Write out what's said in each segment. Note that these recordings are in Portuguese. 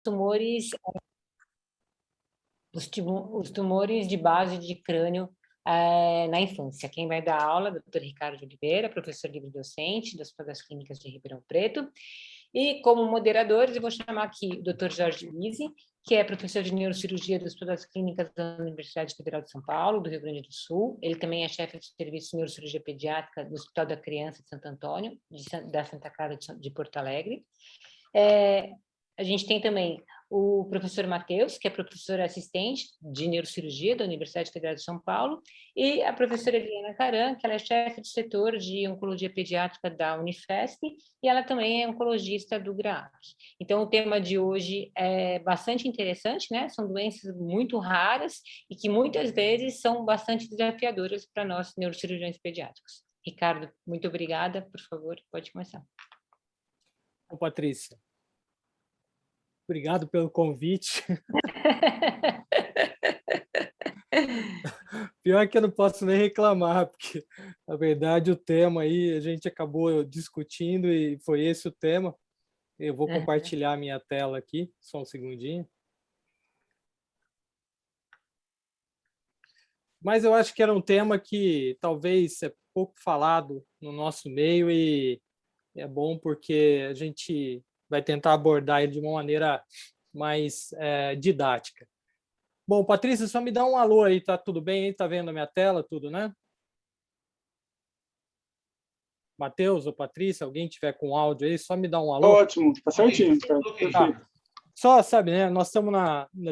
tumores, os tumores de base de crânio na infância. Quem vai dar aula é o Dr. Ricardo Oliveira, professor livre-docente do Hospital das Clínicas de Ribeirão Preto. E, como moderadores, eu vou chamar aqui o Dr. Jorge Lise, que é professor de neurocirurgia do Hospital das Clínicas da Universidade Federal de São Paulo, do Rio Grande do Sul. Ele também é chefe de serviço de neurocirurgia pediátrica do Hospital da Criança de Santo Antônio, da Santa Clara de Porto Alegre. A gente tem também o professor Matheus, que é professor assistente de neurocirurgia da Universidade Federal de São Paulo, e a professora Eliana Caran, que ela é chefe de setor de oncologia pediátrica da Unifesp, e ela também é oncologista do GRAAC. Então, o tema de hoje é bastante interessante, né? São doenças muito raras e que muitas vezes são bastante desafiadoras para nós neurocirurgiões pediátricos. Ricardo, muito obrigada. Por favor, pode começar. Ô, Patrícia, obrigado pelo convite. Pior que eu não posso nem reclamar, porque, na verdade, o tema aí a gente acabou discutindo e foi esse o tema. Eu vou compartilhar minha tela aqui, só um segundinho. Mas eu acho que era um tema que talvez é pouco falado no nosso meio e é bom porque a gente vai tentar abordar ele de uma maneira mais didática. Bom, Patrícia, só me dá um alô aí, tá tudo bem aí? Tá vendo a minha tela, tudo, né? Matheus ou Patrícia, alguém tiver com áudio aí, só me dá um alô. Ótimo, tá certinho. Tá. Só, sabe, né? Nós estamos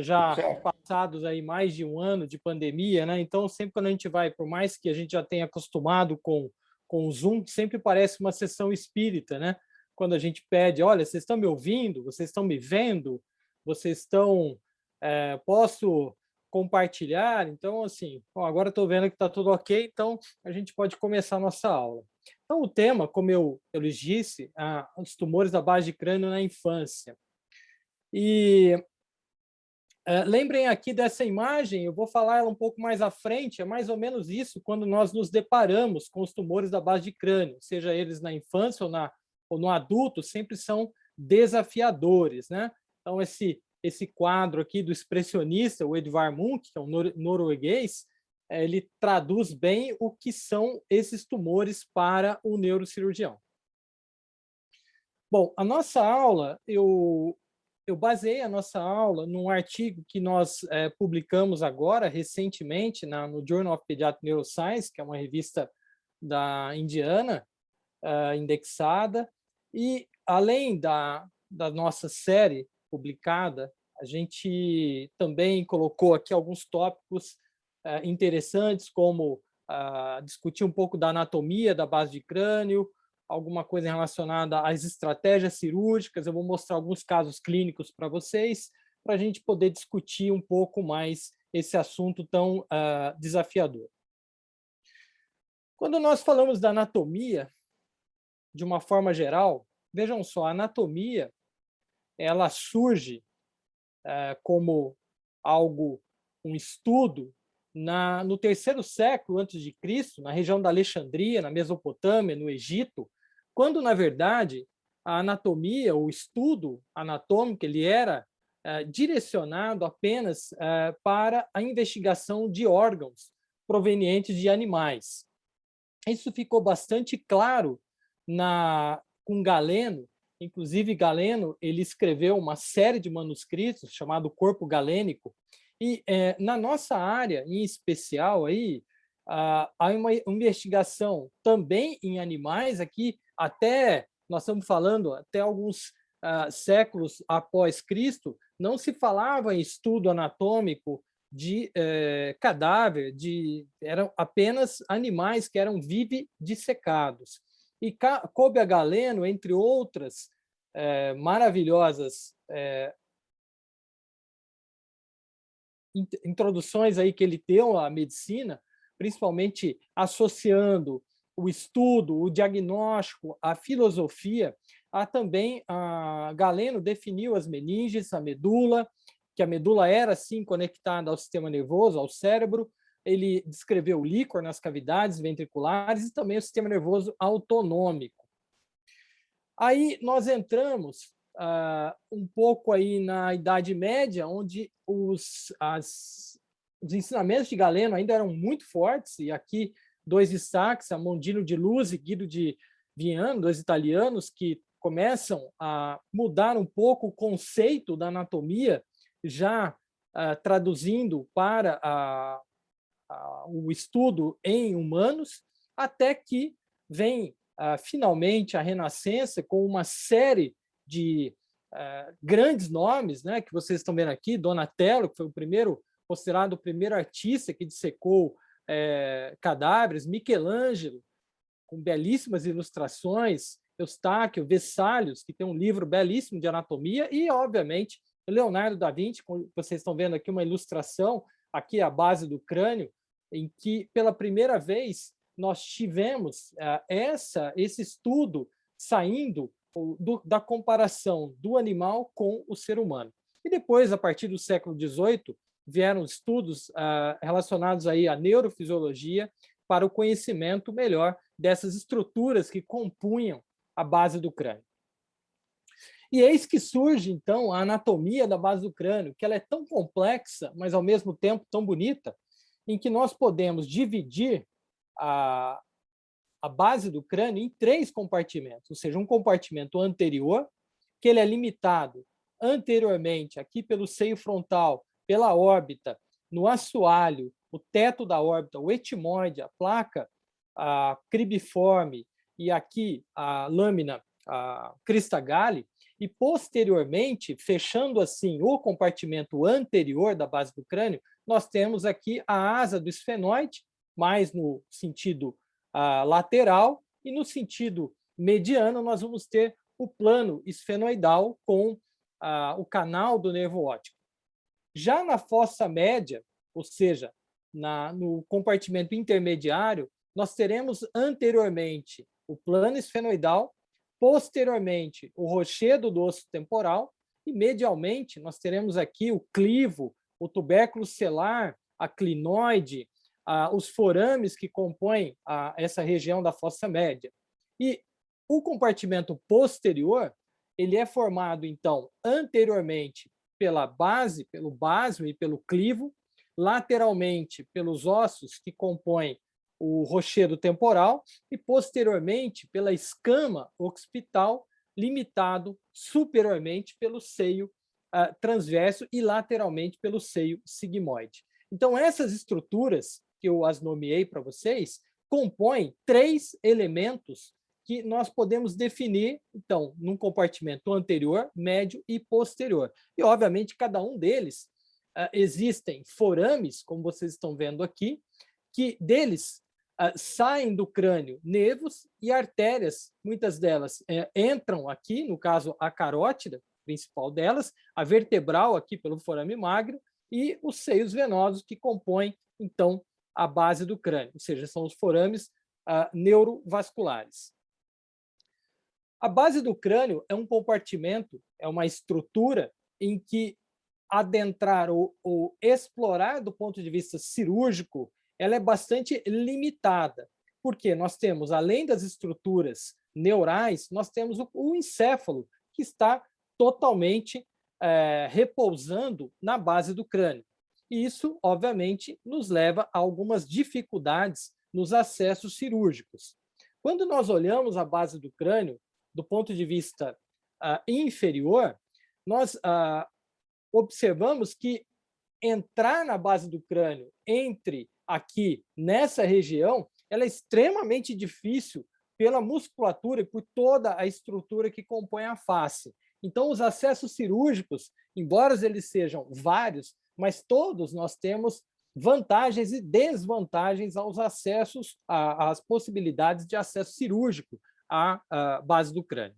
já passados aí mais de um ano de pandemia, né? Então, sempre quando a gente vai, por mais que a gente já tenha acostumado com o Zoom, sempre parece uma sessão espírita, né? Quando a gente pede, olha, vocês estão me ouvindo? Vocês estão me vendo? Vocês estão... posso compartilhar? Então, assim, bom, agora estou vendo que está tudo ok, então a gente pode começar a nossa aula. Então, o tema, como eu lhes disse, os tumores da base de crânio na infância. E lembrem aqui dessa imagem, eu vou falar ela um pouco mais à frente, é mais ou menos isso quando nós nos deparamos com os tumores da base de crânio, seja eles na infância ou no adulto, sempre são desafiadores, né? Então, esse quadro aqui do expressionista, o Edvard Munch, que é um norueguês, ele traduz bem o que são esses tumores para o neurocirurgião. Bom, a nossa aula, eu baseei a nossa aula num artigo que nós publicamos agora, recentemente, no Journal of Pediatric Neuroscience, que é uma revista da Indiana, indexada, e além da nossa série publicada, a gente também colocou aqui alguns tópicos interessantes, como discutir um pouco da anatomia da base de crânio, alguma coisa relacionada às estratégias cirúrgicas. Eu vou mostrar alguns casos clínicos para vocês, para a gente poder discutir um pouco mais esse assunto tão desafiador. Quando nós falamos da anatomia, de uma forma geral, vejam só, a anatomia ela surge como um estudo no terceiro século antes de Cristo, na região da Alexandria, na Mesopotâmia, no Egito, quando, na verdade, a anatomia, o estudo anatômico, ele era direcionado apenas para a investigação de órgãos provenientes de animais. Isso ficou bastante claro com Galeno. Inclusive, Galeno ele escreveu uma série de manuscritos chamado Corpo Galênico, e na nossa área, em especial, aí, há uma investigação também em animais. Aqui, nós estamos falando, até alguns séculos após Cristo, não se falava em estudo anatômico de cadáver, eram apenas animais que eram vivissecados. E coube a Galeno, entre outras maravilhosas introduções aí que ele deu à medicina, principalmente associando o estudo, o diagnóstico, a filosofia, também Galeno definiu as meninges, a medula, que a medula era, sim, conectada ao sistema nervoso, ao cérebro. Ele descreveu o líquor nas cavidades ventriculares e também o sistema nervoso autonômico. Aí nós entramos um pouco aí na Idade Média, onde os ensinamentos de Galeno ainda eram muito fortes, e aqui dois destaques, Mondino de Luz e Guido de Viano, dois italianos que começam a mudar um pouco o conceito da anatomia, já traduzindo para o estudo em humanos, até que vem finalmente a Renascença com uma série de grandes nomes, né, que vocês estão vendo aqui, Donatello, que foi considerado o primeiro artista que dissecou cadáveres, Michelangelo, com belíssimas ilustrações, Eustáquio, Vesalius, que tem um livro belíssimo de anatomia, e, obviamente, Leonardo da Vinci, como vocês estão vendo aqui uma ilustração, aqui a base do crânio, em que, pela primeira vez, nós tivemos esse estudo saindo da comparação do animal com o ser humano. E depois, a partir do século XVIII, vieram estudos relacionados aí à neurofisiologia para o conhecimento melhor dessas estruturas que compunham a base do crânio. E eis que surge, então, a anatomia da base do crânio, que ela é tão complexa, mas, ao mesmo tempo, tão bonita, em que nós podemos dividir a base do crânio em 3 compartimentos, ou seja, um compartimento anterior, que ele é limitado anteriormente aqui pelo seio frontal, pela órbita, no assoalho, o teto da órbita, o etimoide, a placa cribiforme e aqui a lâmina crista galli, e posteriormente, fechando assim o compartimento anterior da base do crânio, nós temos aqui a asa do esfenoide, mais no sentido lateral, e no sentido mediano nós vamos ter o plano esfenoidal com o canal do nervo óptico. Já na fossa média, ou seja, no compartimento intermediário, nós teremos anteriormente o plano esfenoidal, posteriormente o rochedo do osso temporal, e medialmente nós teremos aqui o clivo, o tubérculo celular, a clinoide, os forames que compõem essa região da fossa média. E o compartimento posterior, ele é formado, então, anteriormente pela base, pelo básio e pelo clivo, lateralmente pelos ossos que compõem o rochedo temporal e, posteriormente, pela escama occipital, limitado superiormente pelo seio transverso e lateralmente pelo seio sigmoide. Então, essas estruturas, que eu as nomeei para vocês, compõem 3 elementos que nós podemos definir, então, num compartimento anterior, médio e posterior. E, obviamente, cada um deles existem forames, como vocês estão vendo aqui, que deles saem do crânio nervos e artérias, muitas delas entram aqui, no caso, a carótida, principal delas, a vertebral aqui pelo forame magro, e os seios venosos que compõem, então, a base do crânio, ou seja, são os forames neurovasculares. A base do crânio é um compartimento, é uma estrutura em que adentrar ou explorar do ponto de vista cirúrgico, ela é bastante limitada, porque nós temos, além das estruturas neurais, nós temos o encéfalo, que está totalmente repousando na base do crânio. E isso, obviamente, nos leva a algumas dificuldades nos acessos cirúrgicos. Quando nós olhamos a base do crânio, do ponto de vista inferior, nós observamos que entrar na base do crânio, aqui nessa região, ela é extremamente difícil pela musculatura e por toda a estrutura que compõe a face. Então, os acessos cirúrgicos, embora eles sejam vários, mas todos nós temos vantagens e desvantagens aos acessos, às possibilidades de acesso cirúrgico à base do crânio.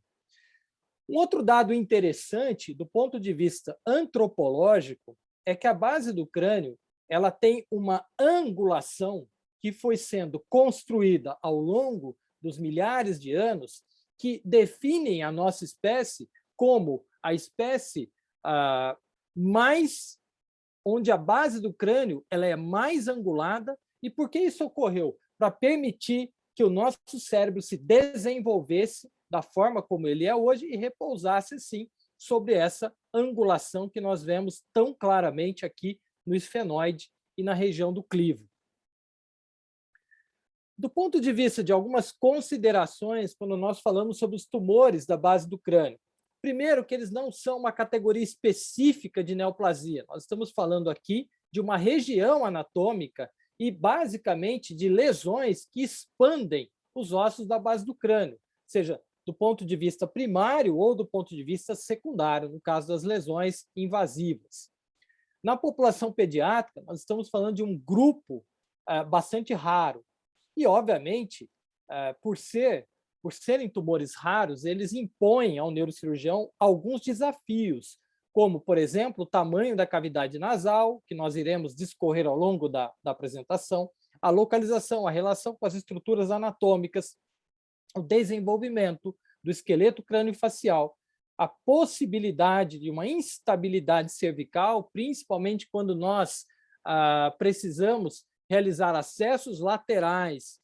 Um outro dado interessante, do ponto de vista antropológico, é que a base do crânio ela tem uma angulação que foi sendo construída ao longo dos milhares de anos, que definem a nossa espécie como a espécie onde a base do crânio ela é mais angulada. E por que isso ocorreu? Para permitir que o nosso cérebro se desenvolvesse da forma como ele é hoje e repousasse, assim, sobre essa angulação que nós vemos tão claramente aqui no esfenoide e na região do clivo. Do ponto de vista de algumas considerações, quando nós falamos sobre os tumores da base do crânio, primeiro, que eles não são uma categoria específica de neoplasia. Nós estamos falando aqui de uma região anatômica e, basicamente, de lesões que expandem os ossos da base do crânio, seja do ponto de vista primário ou do ponto de vista secundário, no caso das lesões invasivas. Na população pediátrica, nós estamos falando de um grupo bastante raro. E, obviamente, por serem tumores raros, eles impõem ao neurocirurgião alguns desafios, como, por exemplo, o tamanho da cavidade nasal, que nós iremos discorrer ao longo da apresentação, a localização, a relação com as estruturas anatômicas, o desenvolvimento do esqueleto crâniofacial, a possibilidade de uma instabilidade cervical, principalmente quando nós precisamos realizar acessos laterais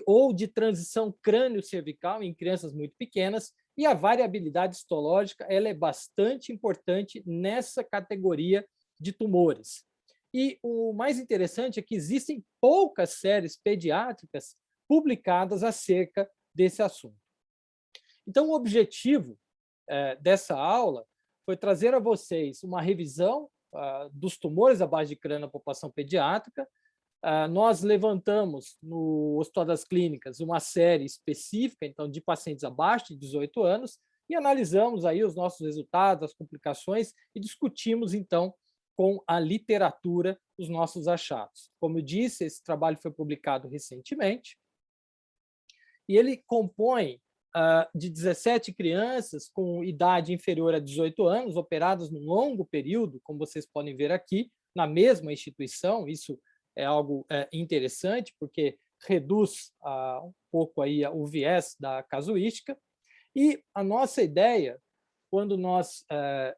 ou de transição crânio-cervical em crianças muito pequenas, e a variabilidade histológica ela é bastante importante nessa categoria de tumores. E o mais interessante é que existem poucas séries pediátricas publicadas acerca desse assunto. Então, o objetivo dessa aula foi trazer a vocês uma revisão dos tumores da base de crânio na população pediátrica. Nós levantamos no Hospital das Clínicas uma série específica, então, de pacientes abaixo de 18 anos, e analisamos aí os nossos resultados, as complicações, e discutimos, então, com a literatura os nossos achados. Como eu disse, esse trabalho foi publicado recentemente, e ele compõe de 17 crianças com idade inferior a 18 anos, operadas num longo período, como vocês podem ver aqui, na mesma instituição. Isso é algo interessante, porque reduz um pouco aí o viés da casuística. E a nossa ideia, quando nós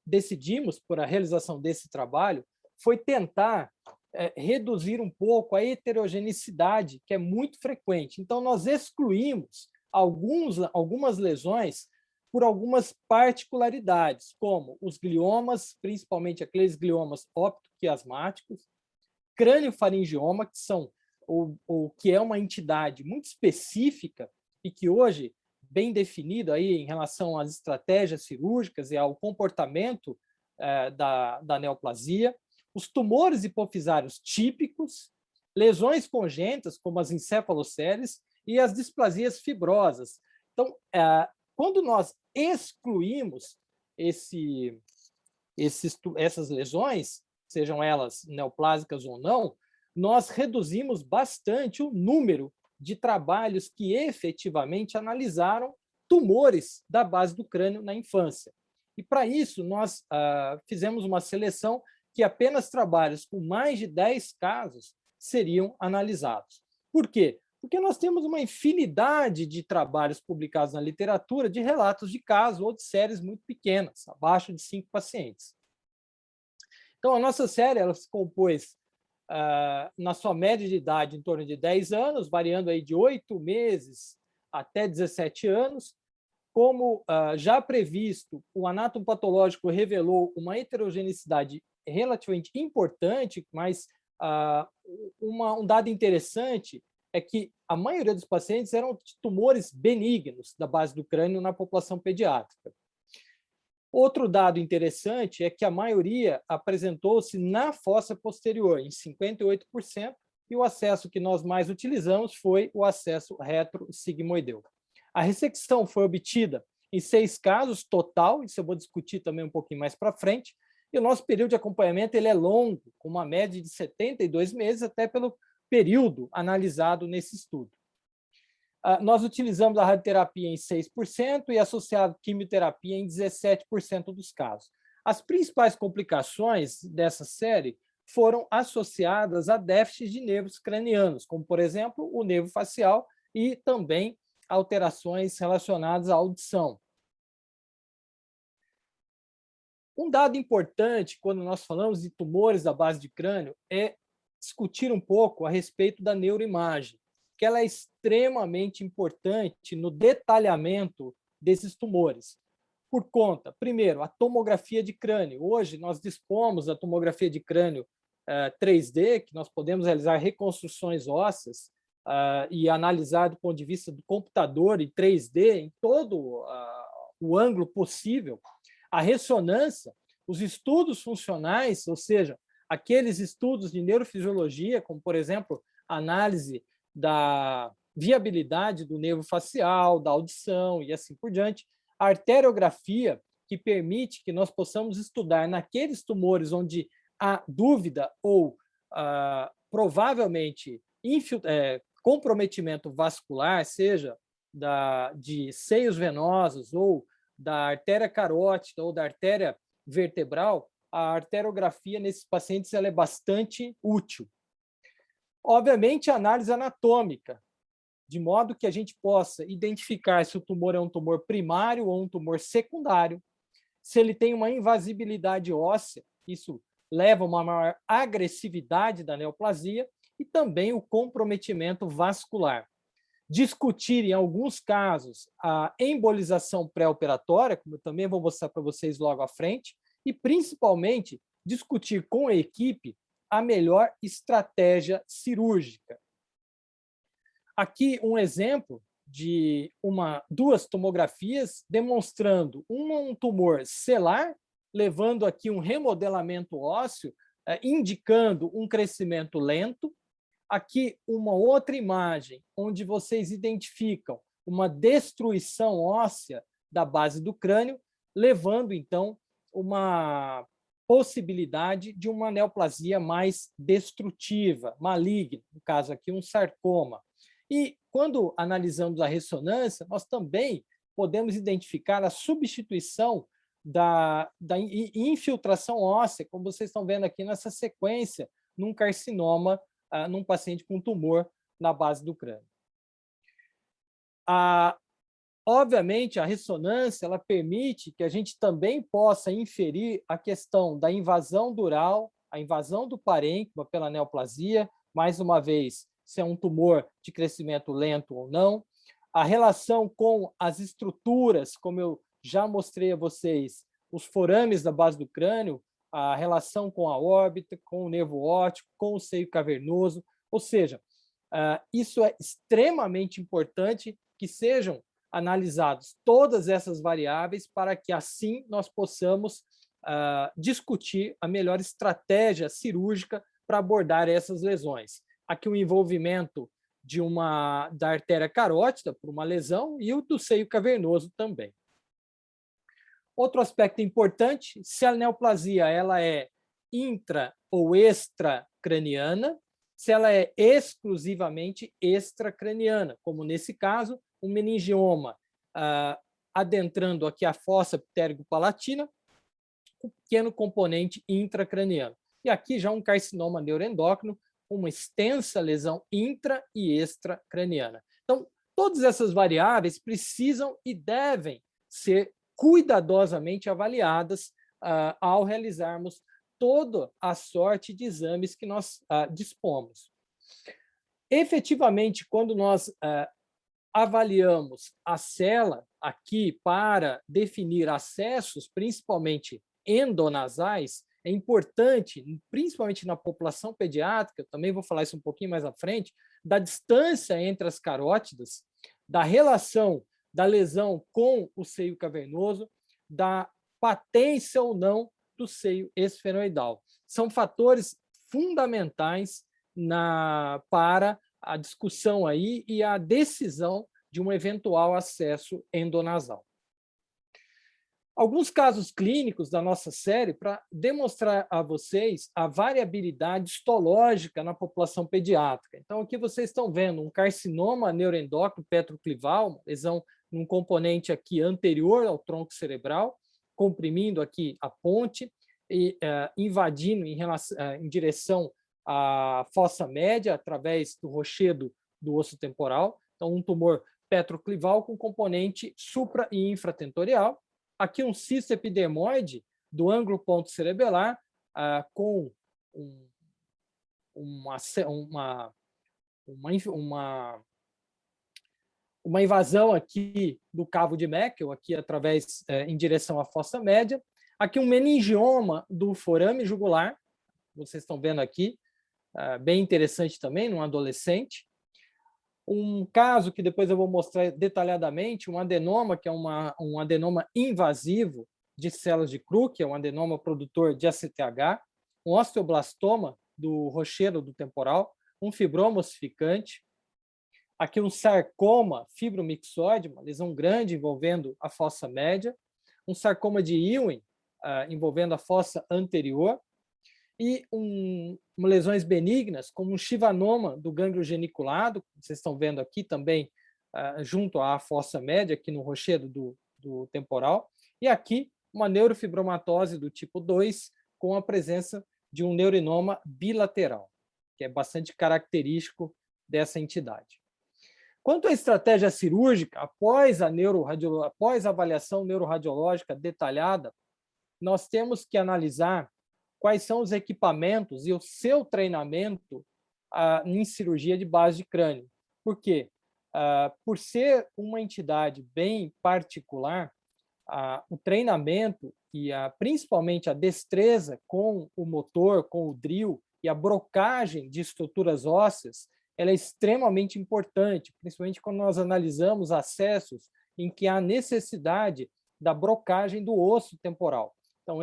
decidimos por a realização desse trabalho, foi tentar reduzir um pouco a heterogeneidade, que é muito frequente. Então, nós excluímos algumas lesões por algumas particularidades, como os gliomas, principalmente aqueles gliomas optoquiasmáticos, crâniofaringioma, que são que é uma entidade muito específica e que hoje bem definido aí em relação às estratégias cirúrgicas e ao comportamento da neoplasia, os tumores hipofisários típicos, lesões congênitas, como as encefaloceles, e as displasias fibrosas. Então, quando nós excluímos essas lesões, sejam elas neoplásicas ou não, nós reduzimos bastante o número de trabalhos que efetivamente analisaram tumores da base do crânio na infância. E, para isso, nós fizemos uma seleção que apenas trabalhos com mais de 10 casos seriam analisados. Por quê? Porque nós temos uma infinidade de trabalhos publicados na literatura de relatos de casos ou de séries muito pequenas, abaixo de 5 pacientes. Então, a nossa série ela se compôs, na sua média de idade, em torno de 10 anos, variando aí de 8 meses até 17 anos. Como já previsto, o anatomopatológico revelou uma heterogeneidade relativamente importante, mas um dado interessante é que a maioria dos pacientes eram tumores benignos da base do crânio na população pediátrica. Outro dado interessante é que a maioria apresentou-se na fossa posterior, em 58%, e o acesso que nós mais utilizamos foi o acesso retrosigmoideu. A ressecção foi obtida em 6 casos total, isso eu vou discutir também um pouquinho mais para frente, e o nosso período de acompanhamento ele é longo, com uma média de 72 meses, até pelo período analisado nesse estudo. Nós utilizamos a radioterapia em 6% e associado quimioterapia em 17% dos casos. As principais complicações dessa série foram associadas a déficits de nervos cranianos, como, por exemplo, o nervo facial e também alterações relacionadas à audição. Um dado importante quando nós falamos de tumores da base de crânio é discutir um pouco a respeito da neuroimagem, que ela é extremamente importante no detalhamento desses tumores. por conta, primeiro, a tomografia de crânio. Hoje, nós dispomos da tomografia de crânio 3D, que nós podemos realizar reconstruções ósseas e analisar do ponto de vista do computador em 3D, em todo o ângulo possível. A ressonância, os estudos funcionais, ou seja, aqueles estudos de neurofisiologia, como, por exemplo, a análise da viabilidade do nervo facial, da audição e assim por diante. A arteriografia, que permite que nós possamos estudar naqueles tumores onde há dúvida ou provavelmente comprometimento vascular, seja de seios venosos ou da artéria carótida ou da artéria vertebral, a arteriografia nesses pacientes ela é bastante útil. Obviamente, a análise anatômica, de modo que a gente possa identificar se o tumor é um tumor primário ou um tumor secundário, se ele tem uma invasibilidade óssea, isso leva a uma maior agressividade da neoplasia, e também o comprometimento vascular. Discutir, em alguns casos, a embolização pré-operatória, como eu também vou mostrar para vocês logo à frente, e, principalmente, discutir com a equipe a melhor estratégia cirúrgica. Aqui um exemplo de duas tomografias demonstrando um tumor selar, levando aqui um remodelamento ósseo, indicando um crescimento lento. Aqui uma outra imagem, onde vocês identificam uma destruição óssea da base do crânio, levando, então, uma possibilidade de uma neoplasia mais destrutiva, maligna, no caso aqui um sarcoma. E quando analisamos a ressonância, nós também podemos identificar a substituição da infiltração óssea, como vocês estão vendo aqui nessa sequência, num carcinoma, num paciente com tumor na base do crânio. Obviamente, a ressonância ela permite que a gente também possa inferir a questão da invasão dural, a invasão do parênquima pela neoplasia, mais uma vez, se é um tumor de crescimento lento ou não, a relação com as estruturas, como eu já mostrei a vocês, os forames da base do crânio, a relação com a órbita, com o nervo óptico, com o seio cavernoso, ou seja, isso é extremamente importante que sejam analisados todas essas variáveis para que assim nós possamos discutir a melhor estratégia cirúrgica para abordar essas lesões. Aqui o envolvimento da artéria carótida por uma lesão e o do seio cavernoso também. Outro aspecto importante, se a neoplasia ela é intra ou extracraniana, se ela é exclusivamente extracraniana, como nesse caso, um meningioma adentrando aqui a fossa ptérigo-palatina, com pequeno componente intracraniano. E aqui já um carcinoma neuroendócrino, uma extensa lesão intra e extracraniana. Então, todas essas variáveis precisam e devem ser cuidadosamente avaliadas ao realizarmos toda a sorte de exames que nós dispomos. Efetivamente, quando nós avaliamos a cela aqui para definir acessos, principalmente endonasais, é importante, principalmente na população pediátrica, também vou falar isso um pouquinho mais à frente, da distância entre as carótidas, da relação da lesão com o seio cavernoso, da patência ou não do seio esfenoidal. São fatores fundamentais para a discussão aí e a decisão de um eventual acesso endonasal. Alguns casos clínicos da nossa série para demonstrar a vocês a variabilidade histológica na população pediátrica. Então, aqui vocês estão vendo um carcinoma neuroendócrino petroclival, uma lesão num componente aqui anterior ao tronco cerebral, comprimindo aqui a ponte e invadindo em direção à fossa média através do rochedo do osso temporal. Então, um tumor petroclival com componente supra- e infratentorial. Aqui um cisto epidermoide do ângulo ponto cerebelar com uma invasão aqui do cavo de Meckel, aqui através em direção à fossa média. Aqui um meningioma do forame jugular, vocês estão vendo aqui, bem interessante também, num adolescente. Um caso que depois eu vou mostrar detalhadamente, um adenoma, que é um adenoma invasivo de células de Krupp, que é um adenoma produtor de ACTH, um osteoblastoma do rochedo do temporal, um fibroma ossificante, aqui um sarcoma fibromixoide, uma lesão grande envolvendo a fossa média, um sarcoma de Ewing, envolvendo a fossa anterior, e lesões benignas, como um chivanoma do gânglio geniculado, vocês estão vendo aqui também, junto à fossa média, aqui no rochedo do temporal, e aqui uma neurofibromatose do tipo 2, com a presença de um neurinoma bilateral, que é bastante característico dessa entidade. Quanto à estratégia cirúrgica, após a avaliação neuroradiológica detalhada, nós temos que analisar quais são os equipamentos e o seu treinamento em cirurgia de base de crânio. Por quê? Por ser uma entidade bem particular, o treinamento e principalmente a destreza com o motor, com o drill e a brocagem de estruturas ósseas, ela é extremamente importante, principalmente quando nós analisamos acessos em que há necessidade da brocagem do osso temporal. Então,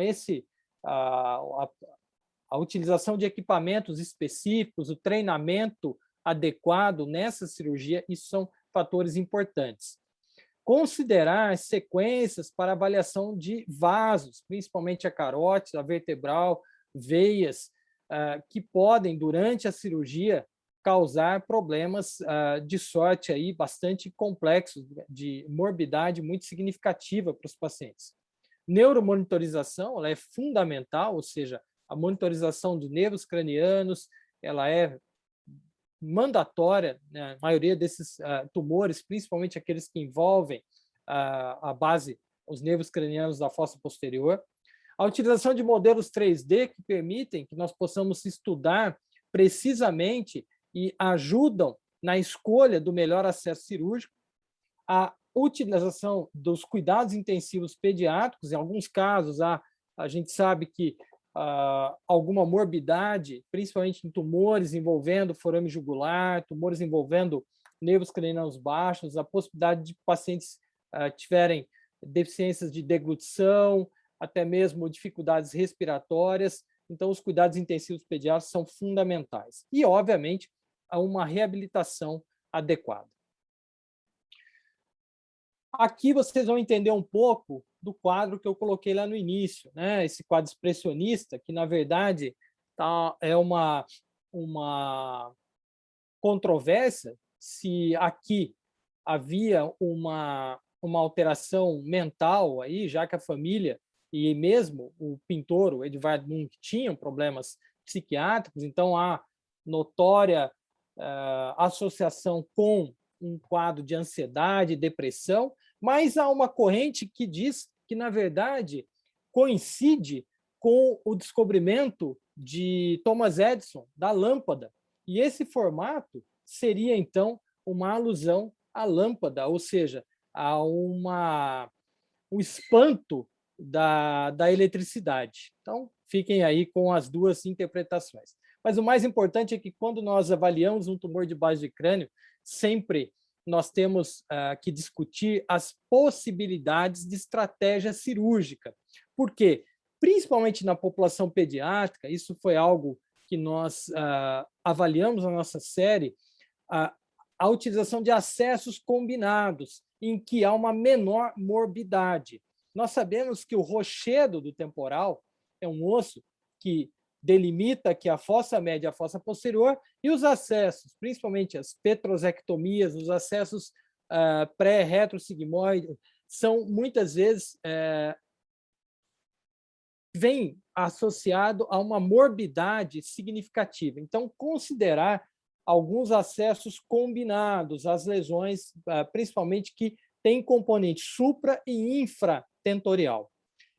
a utilização de equipamentos específicos, o treinamento adequado nessa cirurgia, isso são fatores importantes. Considerar as sequências para avaliação de vasos, principalmente a carótida, a vertebral, veias, que podem, durante a cirurgia, causar problemas de sorte aí bastante complexos, de morbidade muito significativa para os pacientes. Neuromonitorização, ela é fundamental, ou seja, a monitorização dos nervos cranianos, ela é mandatória, né? A maioria desses tumores, principalmente aqueles que envolvem a base, os nervos cranianos da fossa posterior. A utilização de modelos 3D que permitem que nós possamos estudar precisamente e ajudam na escolha do melhor acesso cirúrgico. A utilização dos cuidados intensivos pediátricos, em alguns casos, a gente sabe que alguma morbidade, principalmente em tumores envolvendo forame jugular, tumores envolvendo nervos cranianos baixos, a possibilidade de pacientes tiverem deficiências de deglutição, até mesmo dificuldades respiratórias. Então, os cuidados intensivos pediátricos são fundamentais. E, obviamente, uma reabilitação adequada. Aqui vocês vão entender um pouco do quadro que eu coloquei lá no início, né? Esse quadro expressionista, que, na verdade, é uma controvérsia se aqui havia uma alteração mental, aí, já que a família e mesmo o pintor, o Edvard Munch, tinham problemas psiquiátricos, então há notória associação com um quadro de ansiedade e depressão, mas há uma corrente que diz que, na verdade, coincide com o descobrimento de Thomas Edison da lâmpada. E esse formato seria, então, uma alusão à lâmpada, ou seja, a um espanto da eletricidade. Então, fiquem aí com as duas interpretações. Mas o mais importante é que, quando nós avaliamos um tumor de base de crânio, sempre nós temos que discutir as possibilidades de estratégia cirúrgica. Por quê? Principalmente na população pediátrica, isso foi algo que nós avaliamos na nossa série, a utilização de acessos combinados, em que há uma menor morbidade. Nós sabemos que o rochedo do temporal é um osso que delimita aqui a fossa média e a fossa posterior, e os acessos, principalmente as petrosectomias, os acessos pré-retrosigmoide, são muitas vezes vem associado a uma morbidade significativa. Então, considerar alguns acessos combinados, as lesões, principalmente que têm componente supra e infratentorial.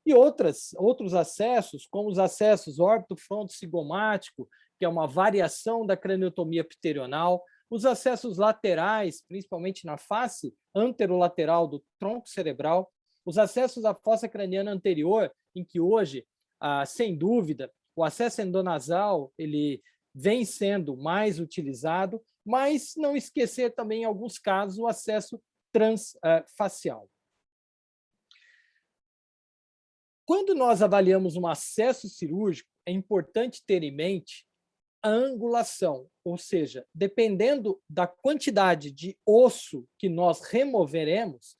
E outros acessos, como os acessos órbito-fronto-cigomático, que é uma variação da craniotomia pterional, Os acessos laterais, principalmente na face anterolateral do tronco cerebral, os acessos à fossa craniana anterior, em que hoje, sem dúvida, o acesso endonasal ele vem sendo mais utilizado, mas não esquecer também, em alguns casos, o acesso transfacial. Quando nós avaliamos um acesso cirúrgico, é importante ter em mente a angulação, ou seja, dependendo da quantidade de osso que nós removeremos,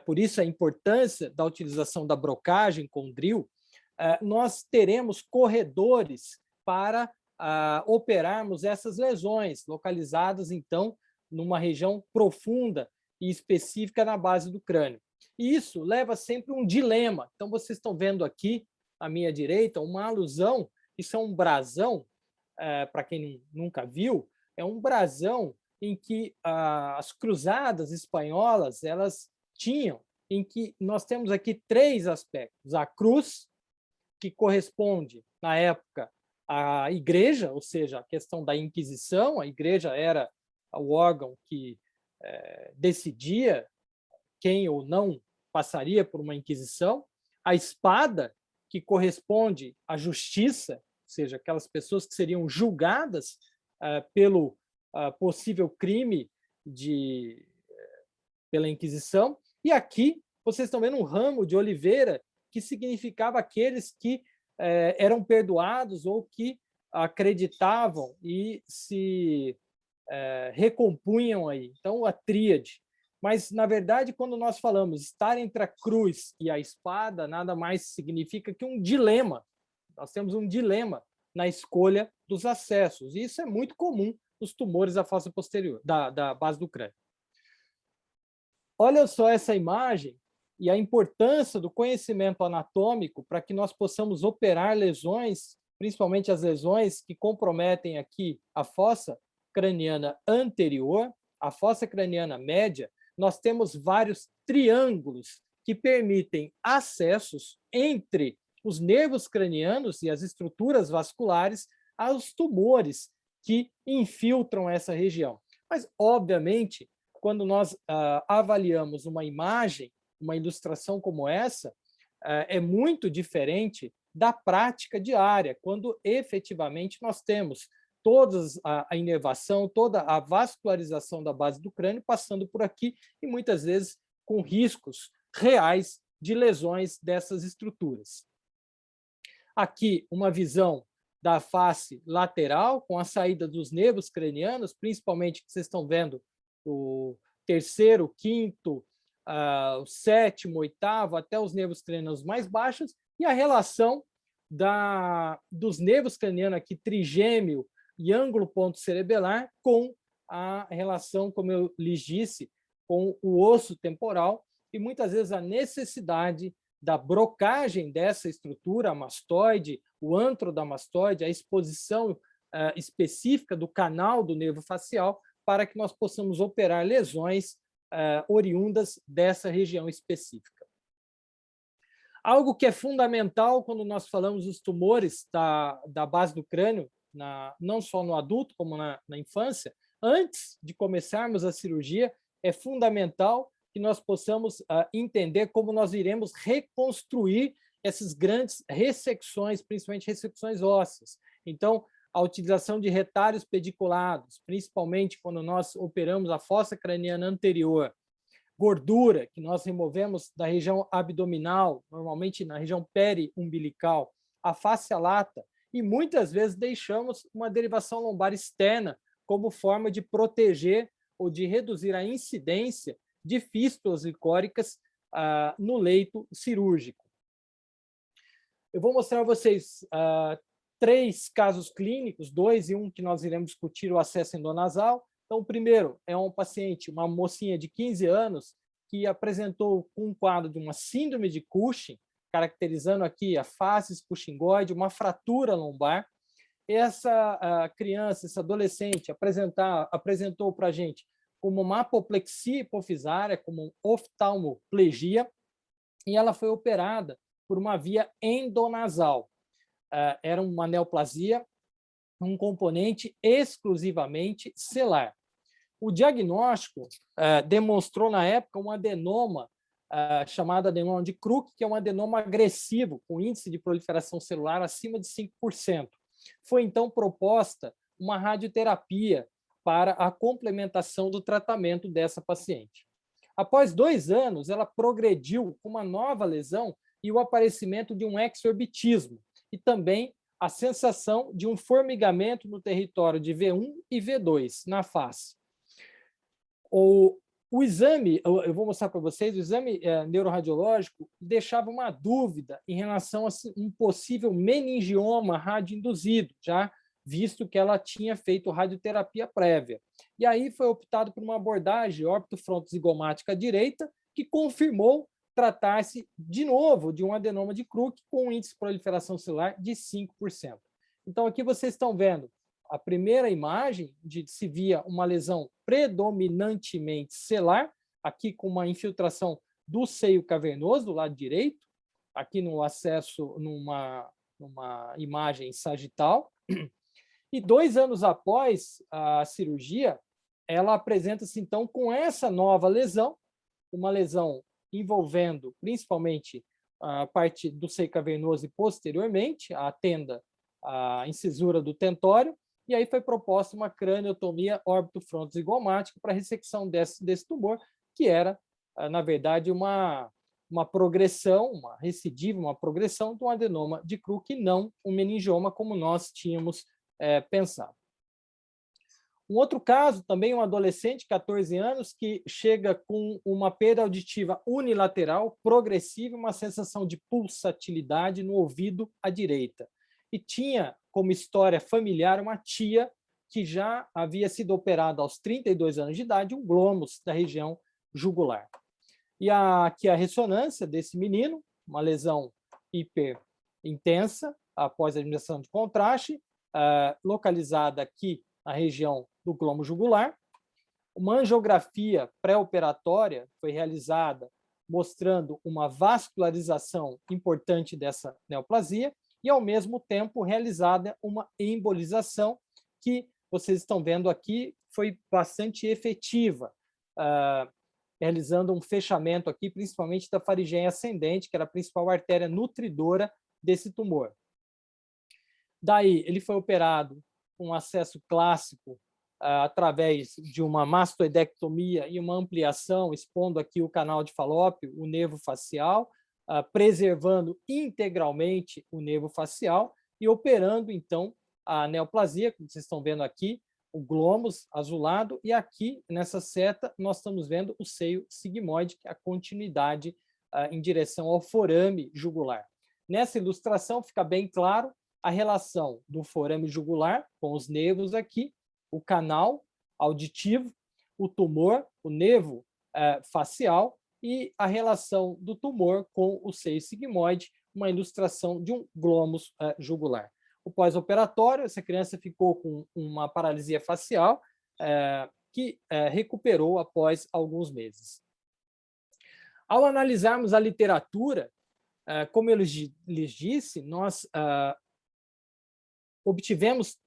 por isso a importância da utilização da brocagem com drill, nós teremos corredores para operarmos essas lesões, localizadas, então, numa região profunda e específica na base do crânio. E isso leva sempre um dilema. Então, vocês estão vendo aqui, à minha direita, uma alusão, isso é um brasão, para quem nunca viu, é um brasão em que as cruzadas espanholas elas tinham, em que nós temos aqui 3 aspectos. A cruz, que corresponde, na época, à igreja, ou seja, a questão da Inquisição, a igreja era o órgão que decidia quem ou não passaria por uma inquisição, a espada, que corresponde à justiça, ou seja, aquelas pessoas que seriam julgadas pelo possível crime pela Inquisição, e aqui vocês estão vendo um ramo de oliveira, que significava aqueles que eram perdoados ou que acreditavam e se recompunham aí. Então, a tríade. Mas, na verdade, quando nós falamos estar entre a cruz e a espada, nada mais significa que um dilema. Nós temos um dilema na escolha dos acessos. E isso é muito comum nos tumores da fossa posterior, da base do crânio. Olha só essa imagem e a importância do conhecimento anatômico para que nós possamos operar lesões, principalmente as lesões que comprometem aqui a fossa craniana anterior, a fossa craniana média. Nós temos vários triângulos que permitem acessos entre os nervos cranianos e as estruturas vasculares aos tumores que infiltram essa região. Mas, obviamente, quando nós avaliamos uma imagem, uma ilustração como essa, é muito diferente da prática diária, quando efetivamente nós temos toda a inervação, toda a vascularização da base do crânio passando por aqui e muitas vezes com riscos reais de lesões dessas estruturas. Aqui, uma visão da face lateral, com a saída dos nervos cranianos, principalmente que vocês estão vendo o terceiro, quinto, o sétimo, oitavo, até os nervos cranianos mais baixos, e a relação dos nervos cranianos aqui, trigêmeo e ângulo ponto cerebelar, com a relação, como eu lhes disse, com o osso temporal, e muitas vezes a necessidade da brocagem dessa estrutura, a mastoide, o antro da mastoide, a exposição específica do canal do nervo facial, para que nós possamos operar lesões oriundas dessa região específica. Algo que é fundamental quando nós falamos dos tumores da base do crânio, não só no adulto, como na infância, antes de começarmos a cirurgia, é fundamental que nós possamos entender como nós iremos reconstruir essas grandes ressecções, principalmente ressecções ósseas. Então, a utilização de retalhos pediculados, principalmente quando nós operamos a fossa craniana anterior, gordura que nós removemos da região abdominal, normalmente na região periumbilical, a fáscia lata, e muitas vezes deixamos uma derivação lombar externa como forma de proteger ou de reduzir a incidência de fístulas licóricas no leito cirúrgico. Eu vou mostrar a vocês 3 casos clínicos, 2 e 1 que nós iremos discutir o acesso endonasal. Então, o primeiro é um paciente, uma mocinha de 15 anos, que apresentou um quadro de uma síndrome de Cushing, caracterizando aqui a face puxingoide, uma fratura lombar. Essa criança, esse adolescente, apresentou para a gente como uma apoplexia hipofisária, como oftalmoplegia, e ela foi operada por uma via endonasal. Era uma neoplasia, um componente exclusivamente celular. O diagnóstico demonstrou, na época, um adenoma chamado adenoma de Kruk, que é um adenoma agressivo, com índice de proliferação celular acima de 5%. Foi, então, proposta uma radioterapia para a complementação do tratamento dessa paciente. Após 2 anos, ela progrediu com uma nova lesão e o aparecimento de um exorbitismo, e também a sensação de um formigamento no território de V1 e V2, na face. O exame, eu vou mostrar para vocês, o exame neuroradiológico deixava uma dúvida em relação a um possível meningioma radioinduzido, já visto que ela tinha feito radioterapia prévia. E aí foi optado por uma abordagem órbito-frontozigomática direita, que confirmou tratar-se, de novo, de um adenoma de Kruk com um índice de proliferação celular de 5%. Então, aqui vocês estão vendo a primeira imagem, de se via uma lesão predominantemente celular, aqui com uma infiltração do seio cavernoso, do lado direito, aqui no acesso, numa imagem sagital. E 2 anos após a cirurgia, ela apresenta-se, então, com essa nova lesão, uma lesão envolvendo principalmente a parte do seio cavernoso e posteriormente a tenda, a incisura do tentório, e aí foi proposta uma craniotomia órbito-frontozigomática para ressecção desse tumor, que era, na verdade, uma progressão, uma recidiva, uma progressão de um adenoma de Kruk, e não um meningioma, como nós tínhamos pensado. Um outro caso, também um adolescente de 14 anos, que chega com uma perda auditiva unilateral, progressiva, uma sensação de pulsatilidade no ouvido à direita. E tinha como história familiar uma tia que já havia sido operada aos 32 anos de idade, um glômus da região jugular. E aqui a ressonância desse menino, uma lesão hiperintensa, após a administração de contraste, localizada aqui na região do glomo jugular. Uma angiografia pré-operatória foi realizada, mostrando uma vascularização importante dessa neoplasia, e, ao mesmo tempo, realizada uma embolização, que vocês estão vendo aqui, foi bastante efetiva, realizando um fechamento aqui, principalmente da faringeia ascendente, que era a principal artéria nutridora desse tumor. Daí, ele foi operado com acesso clássico através de uma mastoidectomia e uma ampliação, expondo aqui o canal de Falópio, o nervo facial, preservando integralmente o nervo facial e operando, então, a neoplasia, como vocês estão vendo aqui, o glômus azulado, e aqui, nessa seta, nós estamos vendo o seio sigmoide, que é a continuidade em direção ao forame jugular. Nessa ilustração fica bem claro a relação do forame jugular com os nervos aqui, o canal auditivo, o tumor, o nervo facial, e a relação do tumor com o seio sigmoide, uma ilustração de um glômus jugular. O pós-operatório, essa criança ficou com uma paralisia facial que recuperou após alguns meses. Ao analisarmos a literatura, como eu lhes disse, nós obtivemos,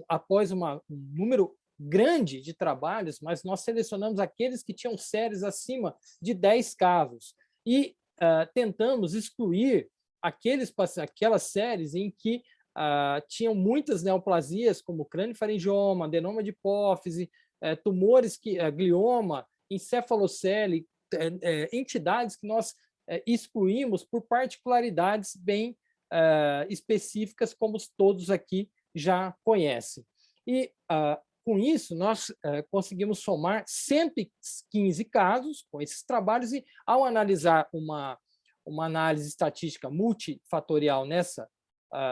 após um número grande de trabalhos, mas nós selecionamos aqueles que tinham séries acima de 10 casos e tentamos excluir aquelas séries em que tinham muitas neoplasias, como crâniofaringioma, adenoma de hipófise, tumores, glioma, encefalocele, entidades que nós excluímos por particularidades bem específicas, como todos aqui já conhecem. E, com isso, nós conseguimos somar 115 casos com esses trabalhos, e, ao analisar uma análise estatística multifatorial nessa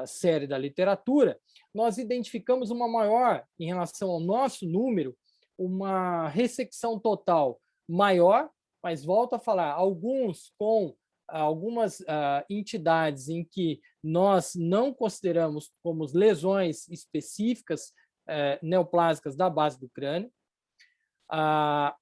série da literatura, nós identificamos uma maior, em relação ao nosso número, uma ressecção total maior, mas volto a falar, alguns com algumas entidades em que nós não consideramos como lesões específicas neoplásicas da base do crânio. A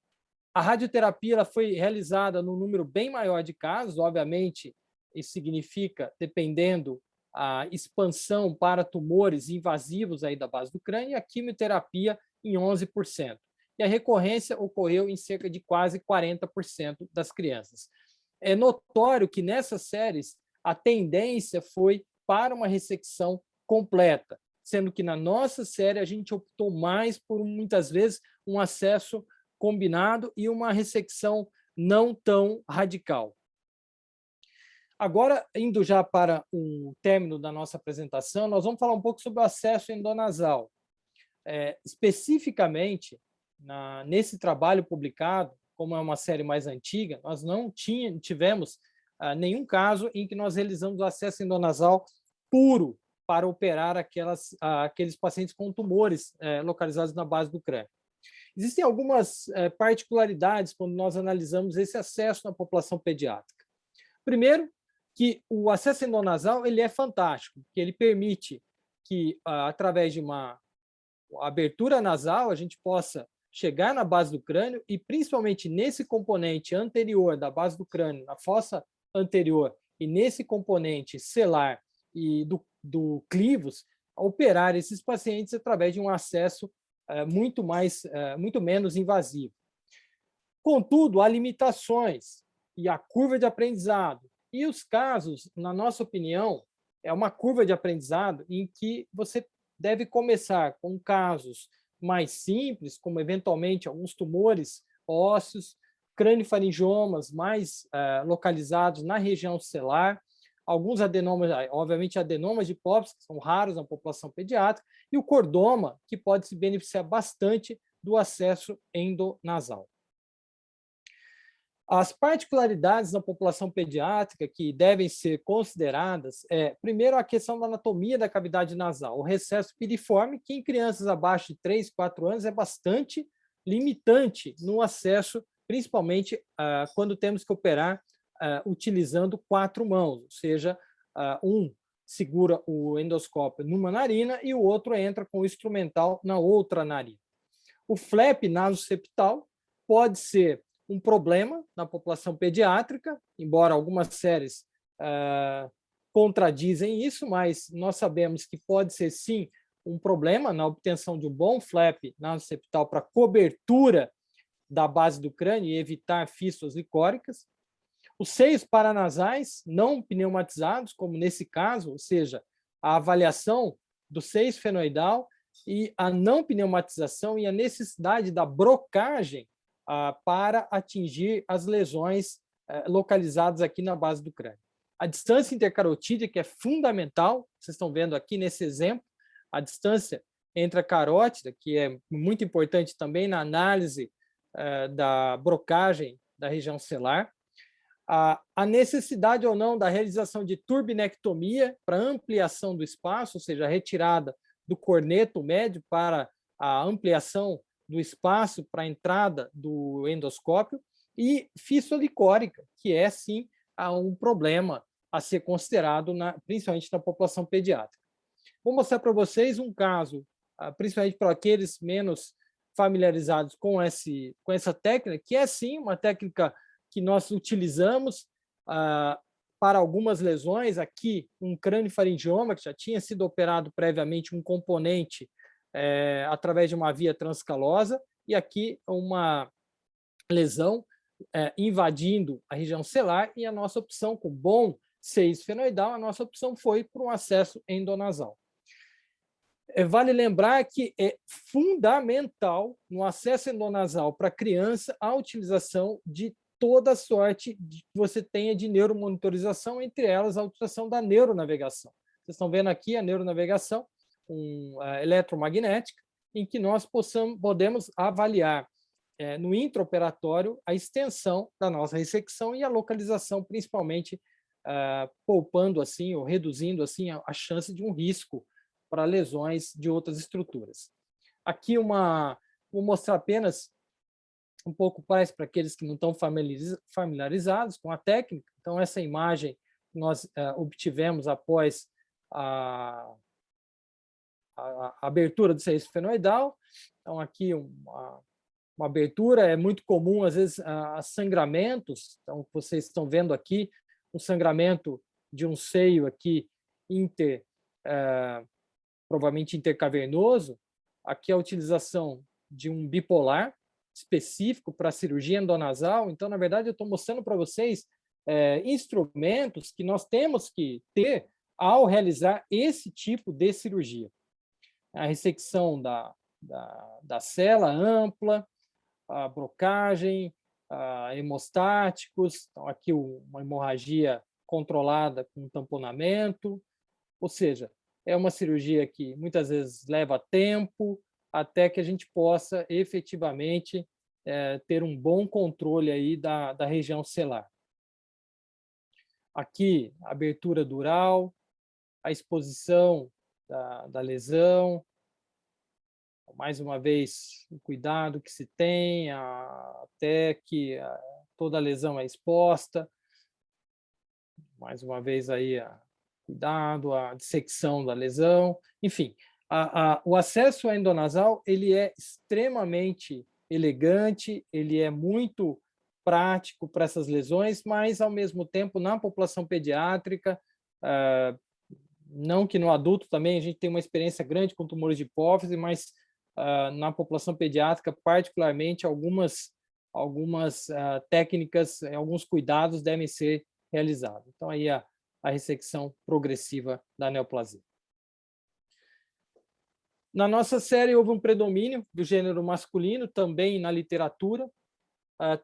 radioterapia ela foi realizada num número bem maior de casos, obviamente, isso significa, dependendo a expansão para tumores invasivos aí da base do crânio, e a quimioterapia em 11%. e a recorrência ocorreu em cerca de quase 40% das crianças. É notório que nessas séries a tendência foi para uma ressecção completa, sendo que na nossa série a gente optou mais por, muitas vezes, um acesso combinado e uma ressecção não tão radical. Agora, indo já para o término da nossa apresentação, nós vamos falar um pouco sobre o acesso endonasal. Especificamente, nesse trabalho publicado, como é uma série mais antiga, nós não tivemos nenhum caso em que nós realizamos o acesso endonasal puro para operar aqueles pacientes com tumores localizados na base do crânio. Existem algumas particularidades quando nós analisamos esse acesso na população pediátrica. Primeiro, que o acesso endonasal ele é fantástico, que ele permite que, através de uma abertura nasal, a gente possa chegar na base do crânio e, principalmente nesse componente anterior da base do crânio, na fossa anterior, e nesse componente celular e do clivus, operar esses pacientes através de um acesso muito menos invasivo. Contudo, há limitações e a curva de aprendizado. E os casos, na nossa opinião, é uma curva de aprendizado em que você deve começar com casos mais simples, como eventualmente alguns tumores ósseos, crâniofaringiomas mais localizados na região celular, alguns adenomas, obviamente adenomas de Pops, que são raros na população pediátrica, e o cordoma, que pode se beneficiar bastante do acesso endonasal. As particularidades na população pediátrica que devem ser consideradas primeiro, a questão da anatomia da cavidade nasal. O recesso piriforme, que em crianças abaixo de 3, 4 anos é bastante limitante no acesso, principalmente quando temos que operar utilizando 4 mãos, ou seja, um segura o endoscópio numa narina e o outro entra com o instrumental na outra narina. O flap nasoceptal pode ser um problema na população pediátrica, embora algumas séries contradizem isso, mas nós sabemos que pode ser, sim, um problema na obtenção de um bom flap nasoceptal para cobertura da base do crânio e evitar fístulas licóricas. Os seios paranasais não pneumatizados, como nesse caso, ou seja, a avaliação do seio esfenoidal e a não pneumatização e a necessidade da brocagem para atingir as lesões localizadas aqui na base do crânio. A distância intercarotídea, que é fundamental, vocês estão vendo aqui nesse exemplo, a distância entre a carótida, que é muito importante também na análise da brocagem da região celular, a necessidade ou não da realização de turbinectomia para ampliação do espaço, ou seja, a retirada do corneto médio para a ampliação do espaço para a entrada do endoscópio, e fístula licórica, que é, sim, um problema a ser considerado, principalmente na população pediátrica. Vou mostrar para vocês um caso, principalmente para aqueles menos familiarizados com essa técnica, que é, sim, uma técnica que nós utilizamos para algumas lesões. Aqui, um crâniofaringioma, que já tinha sido operado previamente, um componente através de uma via transcalosa, e aqui uma lesão invadindo a região celular, e a nossa opção, com bom seio esfenoidal, a nossa opção foi para um acesso endonasal. Vale lembrar que é fundamental no acesso endonasal para criança a utilização de toda sorte que você tenha de neuromonitorização, entre elas a utilização da neuronavegação. Vocês estão vendo aqui a neuronavegação eletromagnética, em que nós podemos avaliar no intraoperatório a extensão da nossa ressecção e a localização, principalmente poupando assim ou reduzindo assim a chance de um risco para lesões de outras estruturas. Aqui vou mostrar apenas um pouco mais para aqueles que não estão familiarizados com a técnica. Então, essa imagem que nós obtivemos após a abertura do seio esfenoidal. Então, aqui uma abertura, é muito comum, às vezes, sangramentos. Então, vocês estão vendo aqui um sangramento de um seio aqui provavelmente intercavernoso. Aqui a utilização de um bipolar, específico para a cirurgia endonasal. Então, na verdade, eu estou mostrando para vocês instrumentos que nós temos que ter ao realizar esse tipo de cirurgia. A ressecção da cela ampla, a brocagem, hemostáticos, então aqui uma hemorragia controlada com tamponamento, ou seja, é uma cirurgia que muitas vezes leva tempo até que a gente possa efetivamente ter um bom controle aí da região celular. Aqui, a abertura dural, a exposição da lesão, mais uma vez, o cuidado que se tem até que toda a lesão é exposta. Mais uma vez, aí, cuidado, a dissecção da lesão. Enfim, o acesso endonasal ele é extremamente elegante, ele é muito prático para essas lesões, mas, ao mesmo tempo, na população pediátrica, não que no adulto também a gente tem uma experiência grande com tumores de hipófise, mas na população pediátrica, particularmente, algumas técnicas, alguns cuidados devem ser realizados. Então, aí a ressecção progressiva da neoplasia. Na nossa série, houve um predomínio do gênero masculino, também na literatura,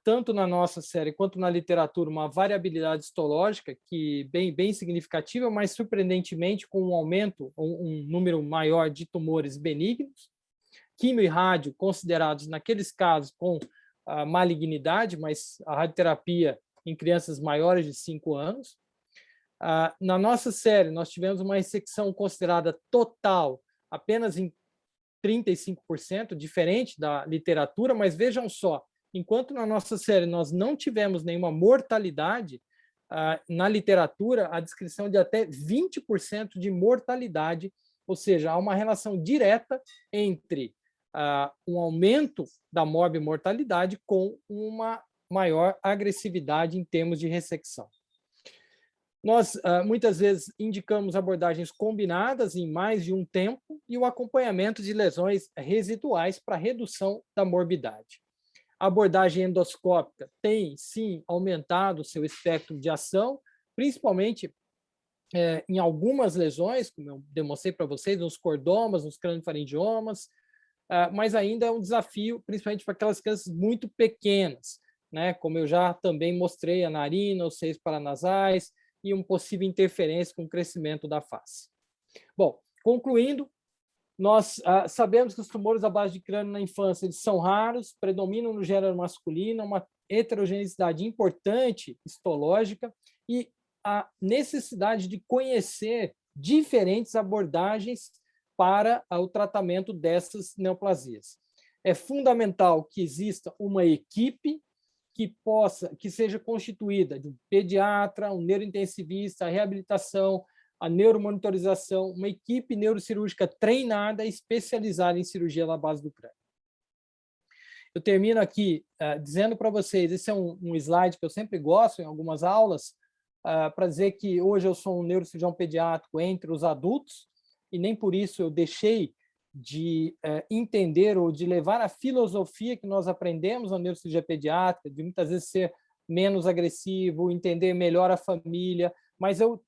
tanto na nossa série quanto na literatura, uma variabilidade histológica que bem significativa, mas surpreendentemente com um aumento, um número maior de tumores benignos, quimio e rádio considerados naqueles casos com malignidade, mas a radioterapia em crianças maiores de 5 anos. Na nossa série, nós tivemos uma ressecção considerada total apenas em 35%, diferente da literatura, mas vejam só, enquanto na nossa série nós não tivemos nenhuma mortalidade, na literatura a descrição de até 20% de mortalidade, ou seja, há uma relação direta entre um aumento da morbimortalidade com uma maior agressividade em termos de ressecção. Nós, muitas vezes, indicamos abordagens combinadas em mais de um tempo e o acompanhamento de lesões residuais para redução da morbidade. A abordagem endoscópica tem, sim, aumentado o seu espectro de ação, principalmente em algumas lesões, como eu demonstrei para vocês, nos cordomas, nos craniofaringiomas, mas ainda é um desafio, principalmente para aquelas crianças muito pequenas, né? Como eu já também mostrei, a narina, os seios paranasais e uma possível interferência com o crescimento da face. Bom, concluindo, nós sabemos que os tumores à base de crânio na infância eles são raros, predominam no gênero masculino, uma heterogeneidade importante histológica e a necessidade de conhecer diferentes abordagens para o tratamento dessas neoplasias. É fundamental que exista uma equipe que seja constituída de um pediatra, um neurointensivista, a reabilitação, a neuromonitorização, uma equipe neurocirúrgica treinada e especializada em cirurgia na base do crânio. Eu termino aqui dizendo para vocês, esse é um slide que eu sempre gosto em algumas aulas, para dizer que hoje eu sou um neurocirurgião pediátrico entre os adultos, e nem por isso eu deixei de entender ou de levar a filosofia que nós aprendemos na neurocirurgia pediátrica, de muitas vezes ser menos agressivo, entender melhor a família, mas eu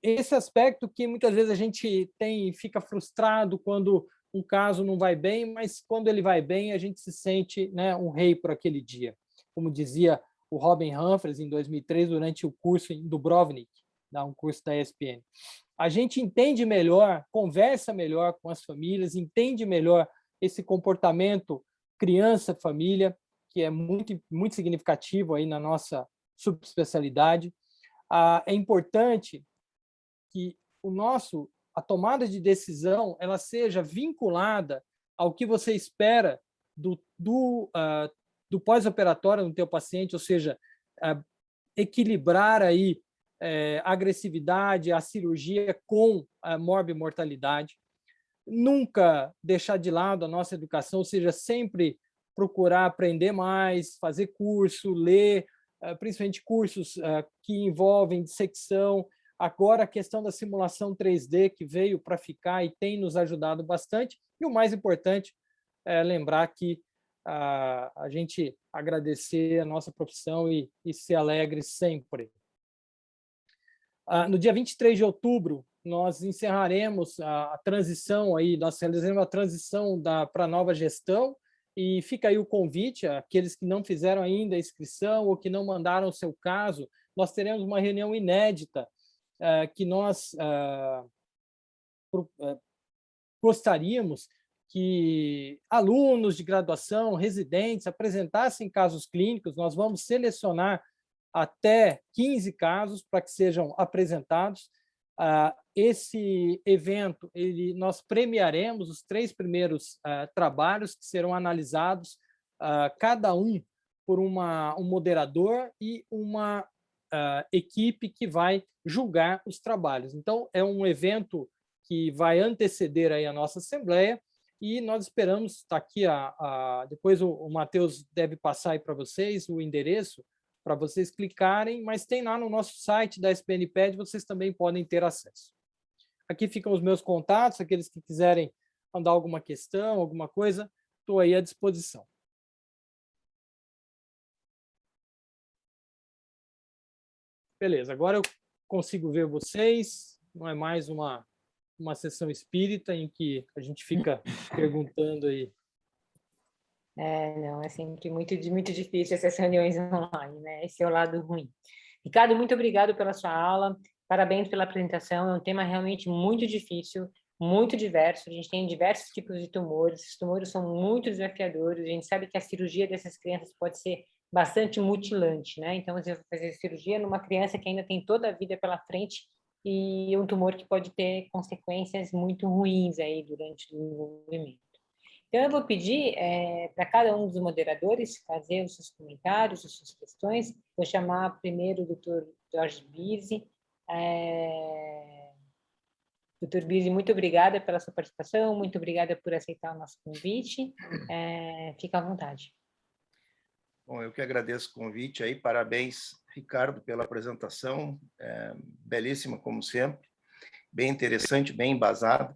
esse aspecto que muitas vezes a gente fica frustrado quando um caso não vai bem, mas quando ele vai bem, a gente se sente, né, um rei por aquele dia. Como dizia o Robin Humphries em 2003, durante o curso em Dubrovnik, um curso da ESPN. A gente entende melhor, conversa melhor com as famílias, entende melhor esse comportamento criança-família, que é muito, muito significativo aí na nossa subespecialidade. É importante que a tomada de decisão ela seja vinculada ao que você espera do pós-operatório no teu paciente, ou seja, equilibrar aí a agressividade, a cirurgia com a morbimortalidade. Nunca deixar de lado a nossa educação, ou seja, sempre procurar aprender mais, fazer curso, ler, principalmente cursos que envolvem dissecção, Agora, a questão da simulação 3D, que veio para ficar e tem nos ajudado bastante. E o mais importante é lembrar que a gente agradecer a nossa profissão e ser alegre sempre. No dia 23 de outubro, nós encerraremos a transição, aí, nós realizaremos a transição para a nova gestão, e fica aí o convite àqueles que não fizeram ainda a inscrição ou que não mandaram o seu caso. Nós teremos uma reunião inédita que nós gostaríamos que alunos de graduação, residentes, apresentassem casos clínicos. Nós vamos selecionar até 15 casos para que sejam apresentados. Esse evento, nós premiaremos os 3 primeiros trabalhos, que serão analisados, cada um por um moderador e uma equipe que vai julgar os trabalhos. Então, é um evento que vai anteceder aí a nossa assembleia, e nós esperamos, está aqui, depois o Matheus deve passar aí para vocês o endereço, para vocês clicarem, mas tem lá no nosso site da SPNPed, vocês também podem ter acesso. Aqui ficam os meus contatos, aqueles que quiserem mandar alguma questão, alguma coisa, estou aí à disposição. Beleza, agora eu consigo ver vocês, não é mais uma sessão espírita em que a gente fica perguntando aí. Não, é sempre muito difícil essas reuniões online, né? Esse é o lado ruim. Ricardo, muito obrigado pela sua aula, parabéns pela apresentação, é um tema realmente muito difícil, muito diverso, a gente tem diversos tipos de tumores, os tumores são muito desafiadores, a gente sabe que a cirurgia dessas crianças pode ser bastante mutilante, né? Então, você vai fazer cirurgia numa criança que ainda tem toda a vida pela frente e um tumor que pode ter consequências muito ruins aí durante o desenvolvimento. Então, eu vou pedir para cada um dos moderadores fazer os seus comentários, as suas questões. Vou chamar primeiro o Dr. Jorge Bise. Dr. Bise, muito obrigada pela sua participação, muito obrigada por aceitar o nosso convite. Fica à vontade. Bom, eu que agradeço o convite aí, parabéns, Ricardo, pela apresentação, belíssima como sempre, bem interessante, bem embasado.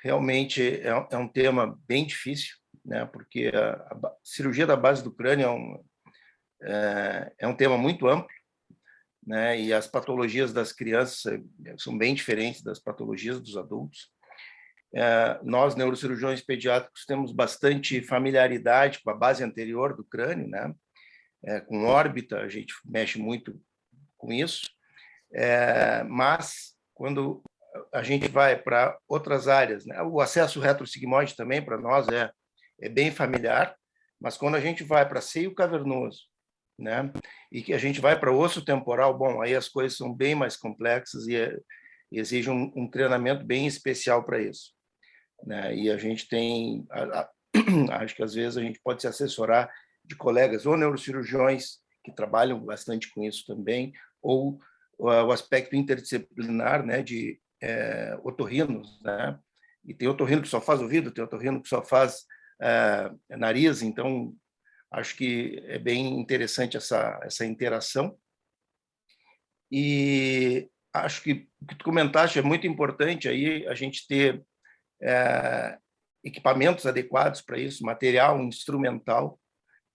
Realmente é um tema bem difícil, né? Porque a cirurgia da base do crânio é um tema muito amplo, né? E as patologias das crianças são bem diferentes das patologias dos adultos. Nós, neurocirurgiões pediátricos, temos bastante familiaridade com a base anterior do crânio, né? Com órbita, a gente mexe muito com isso, mas quando a gente vai para outras áreas, né? O acesso retrosigmoide também para nós é bem familiar, mas quando a gente vai para seio cavernoso, né? E que a gente vai para osso temporal, bom, aí as coisas são bem mais complexas e exigem um treinamento bem especial para isso, né? E a gente tem, acho que às vezes a gente pode se assessorar de colegas ou neurocirurgiões que trabalham bastante com isso também, ou o aspecto interdisciplinar, né, de otorrinos, né? E tem otorrino que só faz ouvido, tem otorrino que só faz nariz, então acho que é bem interessante essa interação. E acho que o que tu comentaste é muito importante aí a gente ter equipamentos adequados para isso, material instrumental,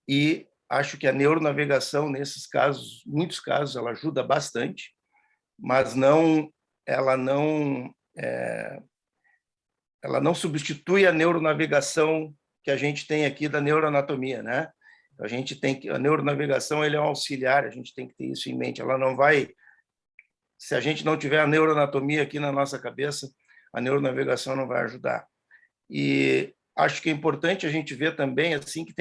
e acho que a neuronavegação, nesses casos, muitos casos, ela ajuda bastante, mas ela não substitui a neuronavegação que a gente tem aqui da neuroanatomia, né? A gente tem que, a neuronavegação ele é um auxiliar, a gente tem que ter isso em mente. Ela não vai, se a gente não tiver a neuroanatomia aqui na nossa cabeça, a neuronavegação não vai ajudar. E acho que é importante a gente ver também assim que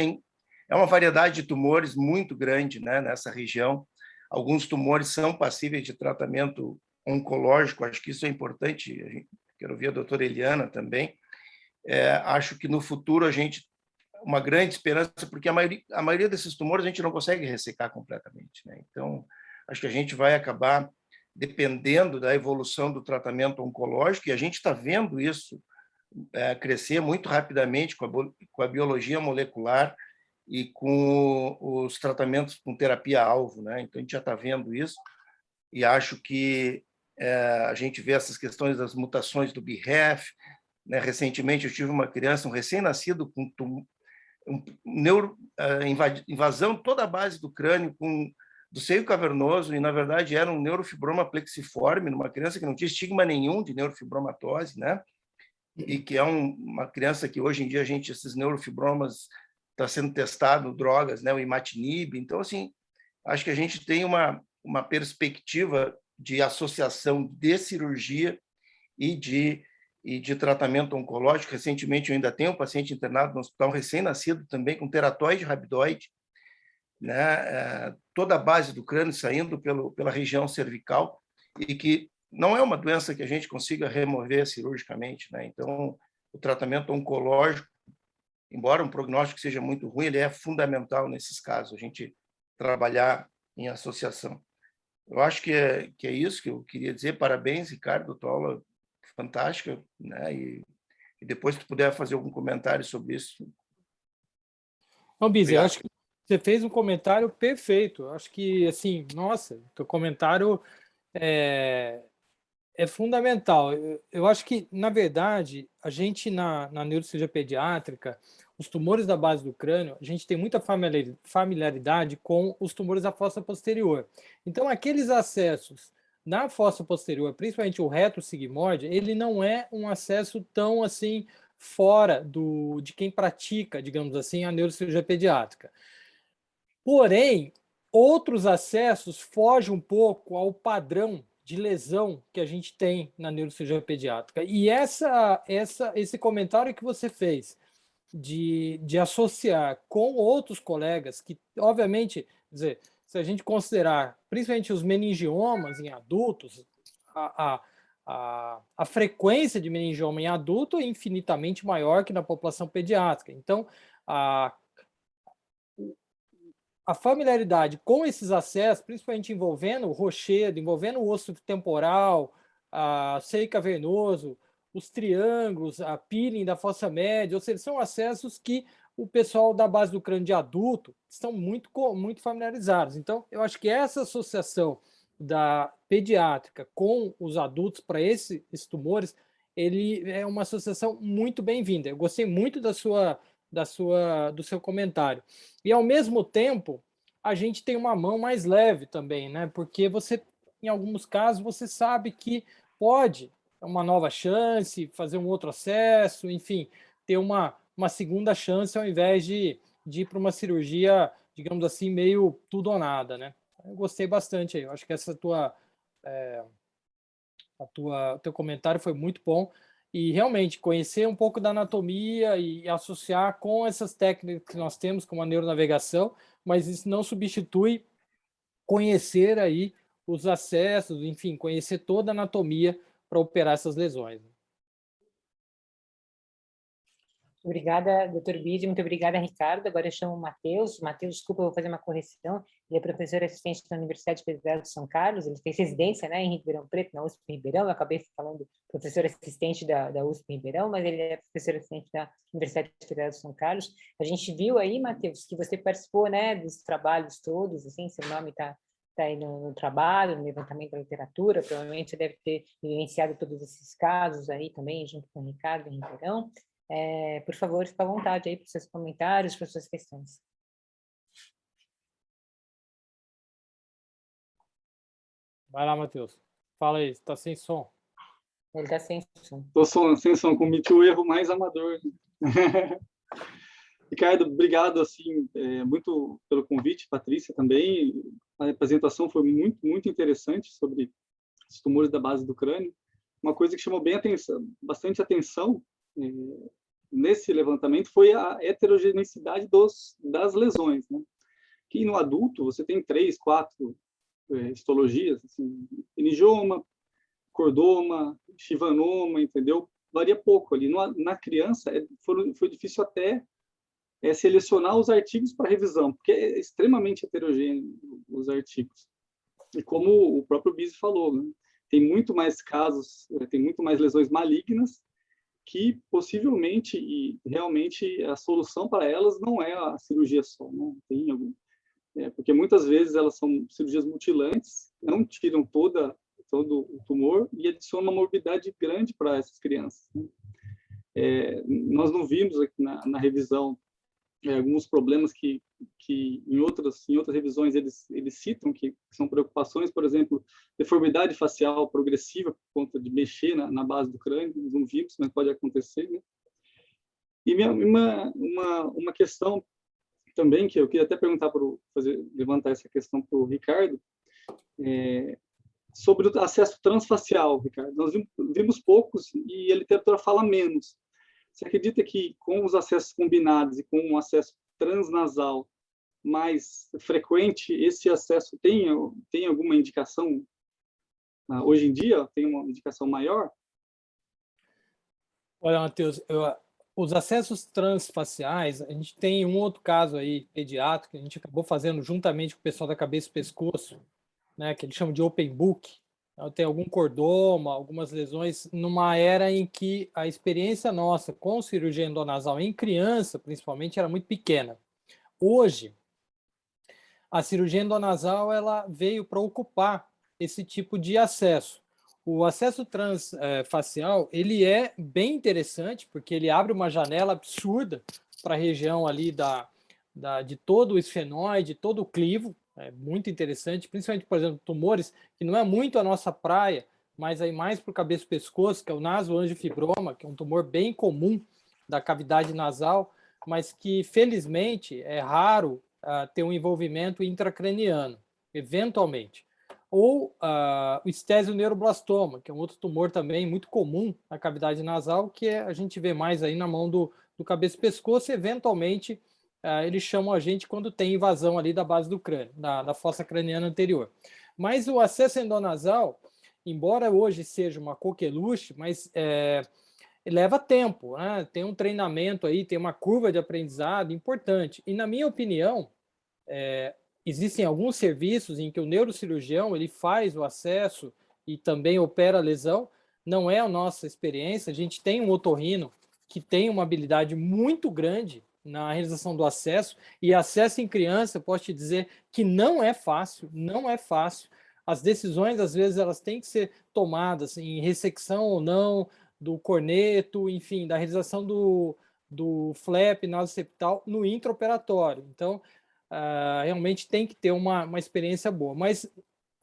é uma variedade de tumores muito grande, né, nessa região. Alguns tumores são passíveis de tratamento oncológico, acho que isso é importante. Quero ouvir a doutora Eliana também. Acho que no futuro a gente uma grande esperança, porque a maioria desses tumores a gente não consegue ressecar completamente, né? Então, acho que a gente vai acabar dependendo da evolução do tratamento oncológico, e a gente está vendo isso crescer muito rapidamente com a biologia molecular e com os tratamentos com terapia-alvo, né? Então, a gente já está vendo isso, e acho que A gente vê essas questões das mutações do BRAF, né? Recentemente eu tive uma criança, um recém-nascido, com invasão toda a base do crânio, do seio cavernoso, e na verdade era um neurofibroma plexiforme, numa criança que não tinha estigma nenhum de neurofibromatose, né? E que é uma criança que hoje em dia esses neurofibromas está sendo testado drogas, né? O imatinib. Então, assim, acho que a gente tem uma perspectiva de associação de cirurgia e de tratamento oncológico. Recentemente, eu ainda tenho um paciente internado no hospital, recém-nascido também, com teratoide rabidoide, né? Toda a base do crânio saindo pela região cervical, e que não é uma doença que a gente consiga remover cirurgicamente, né? Então, o tratamento oncológico, embora um prognóstico seja muito ruim, ele é fundamental nesses casos, a gente trabalhar em associação. Eu acho que é isso que eu queria dizer. Parabéns, Ricardo, tua aula fantástica, né? E depois, se tu puder fazer algum comentário sobre isso. Não, Bizzy, eu acho que você fez um comentário perfeito. Eu acho que, assim, nossa, teu comentário é fundamental. Eu acho que, na verdade, a gente, na neurocirurgia pediátrica, os tumores da base do crânio, a gente tem muita familiaridade com os tumores da fossa posterior. Então, aqueles acessos na fossa posterior, principalmente o retrosigmoide, ele não é um acesso tão assim fora de quem pratica, digamos assim, a neurocirurgia pediátrica. Porém, outros acessos fogem um pouco ao padrão de lesão que a gente tem na neurocirurgia pediátrica. E esse comentário que você fez de associar com outros colegas, que, obviamente, dizer, se a gente considerar, principalmente os meningiomas em adultos, a frequência de meningioma em adulto é infinitamente maior que na população pediátrica. Então, a familiaridade com esses acessos, principalmente envolvendo o rochedo, envolvendo o osso temporal, a seio cavernoso, os triângulos, a peeling da fossa média, ou seja, são acessos que o pessoal da base do crânio de adulto estão muito familiarizados. Então, eu acho que essa associação da pediátrica com os adultos para esses tumores, ele é uma associação muito bem-vinda. Eu gostei muito do seu comentário. E, ao mesmo tempo, a gente tem uma mão mais leve também, né? Porque você, em alguns casos, você sabe que pode uma nova chance, fazer um outro acesso, enfim, ter uma segunda chance ao invés de ir para uma cirurgia, digamos assim, meio tudo ou nada, né? Eu gostei bastante aí. Eu acho que teu comentário foi muito bom. E realmente conhecer um pouco da anatomia e associar com essas técnicas que nós temos, como a neuronavegação, mas isso não substitui conhecer aí os acessos, enfim, conhecer toda a anatomia para operar essas lesões. Obrigada, doutor Bizzy, muito obrigada, Ricardo. Agora eu chamo o Matheus. Matheus, desculpa, eu vou fazer uma correção. Ele é professor assistente da Universidade Federal de São Carlos, ele fez residência, né, em Ribeirão Preto, na USP Ribeirão. Eu acabei falando professor assistente da USP Ribeirão, mas ele é professor assistente da Universidade Federal de São Carlos. A gente viu aí, Matheus, que você participou, né, dos trabalhos todos, assim, seu nome está aí no trabalho, no levantamento da literatura, provavelmente você deve ter vivenciado todos esses casos aí também, junto com o Ricardo em Ribeirão. Por favor, fique à vontade aí para os seus comentários, para as suas questões. Vai lá, Matheus. Fala aí, está sem som. Ele está sem som. Estou sem som, cometi o erro mais amador. Ricardo, obrigado assim, muito pelo convite, Patrícia também. A apresentação foi muito interessante sobre os tumores da base do crânio. Uma coisa que chamou bastante atenção nesse levantamento foi a heterogeneidade das lesões, né? Que no adulto você tem 3, 4 histologias, assim, meningioma, cordoma, chivanoma, entendeu? Varia pouco ali. Na criança foi difícil até selecionar os artigos para revisão, porque é extremamente heterogêneo os artigos. E como o próprio Bizzy falou, né? Tem muito mais casos, tem muito mais lesões malignas que possivelmente e realmente a solução para elas não é a cirurgia só, né? Porque muitas vezes elas são cirurgias mutilantes, não tiram todo o tumor e adiciona uma morbidade grande para essas crianças, né? Nós não vimos aqui na revisão alguns problemas que em outras revisões eles citam que são preocupações, por exemplo, deformidade facial progressiva por conta de mexer na base do crânio. Nós não vimos, mas pode acontecer, né? E uma questão também que eu queria até perguntar levantar essa questão para o Ricardo, sobre o acesso transfacial, Ricardo. Nós vimos poucos e a literatura fala menos. Você acredita que com os acessos combinados e com um acesso transnasal mais frequente, esse acesso tem alguma indicação? Hoje em dia, tem uma indicação maior? Olha, Matheus, os acessos transfaciais, a gente tem um outro caso aí, pediátrico, que a gente acabou fazendo juntamente com o pessoal da cabeça e pescoço, né, que eles chamam de open book. Então, tem algum cordoma, algumas lesões, numa era em que a experiência nossa com cirurgia endonasal em criança, principalmente, era muito pequena. Hoje, a cirurgia endonasal ela veio para ocupar esse tipo de acesso. O acesso transfacial ele é bem interessante, porque ele abre uma janela absurda para a região ali de todo o esfenoide, todo o clivo. É muito interessante, principalmente, por exemplo, tumores, que não é muito a nossa praia, mas aí mais para o cabeça e pescoço, que é o nasoangiofibroma, que é um tumor bem comum da cavidade nasal, mas que, felizmente, é raro ter um envolvimento intracraniano, eventualmente. Ou o estésioneuroblastoma, que é um outro tumor também muito comum na cavidade nasal, que a gente vê mais aí na mão do cabeça e pescoço, e, eventualmente, eles chamam a gente quando tem invasão ali da base do crânio, da fossa craniana anterior. Mas o acesso endonasal, embora hoje seja uma coqueluche, mas leva tempo, né? Tem um treinamento aí, tem uma curva de aprendizado importante. E, na minha opinião, existem alguns serviços em que o neurocirurgião ele faz o acesso e também opera a lesão. Não é a nossa experiência. A gente tem um otorrino que tem uma habilidade muito grande na realização do acesso, e acesso em criança, eu posso te dizer que não é fácil, não é fácil. As decisões, às vezes, elas têm que ser tomadas em ressecção ou não do corneto, enfim, da realização do flap nasoceptal no intraoperatório. Então, realmente tem que ter uma experiência boa. Mas,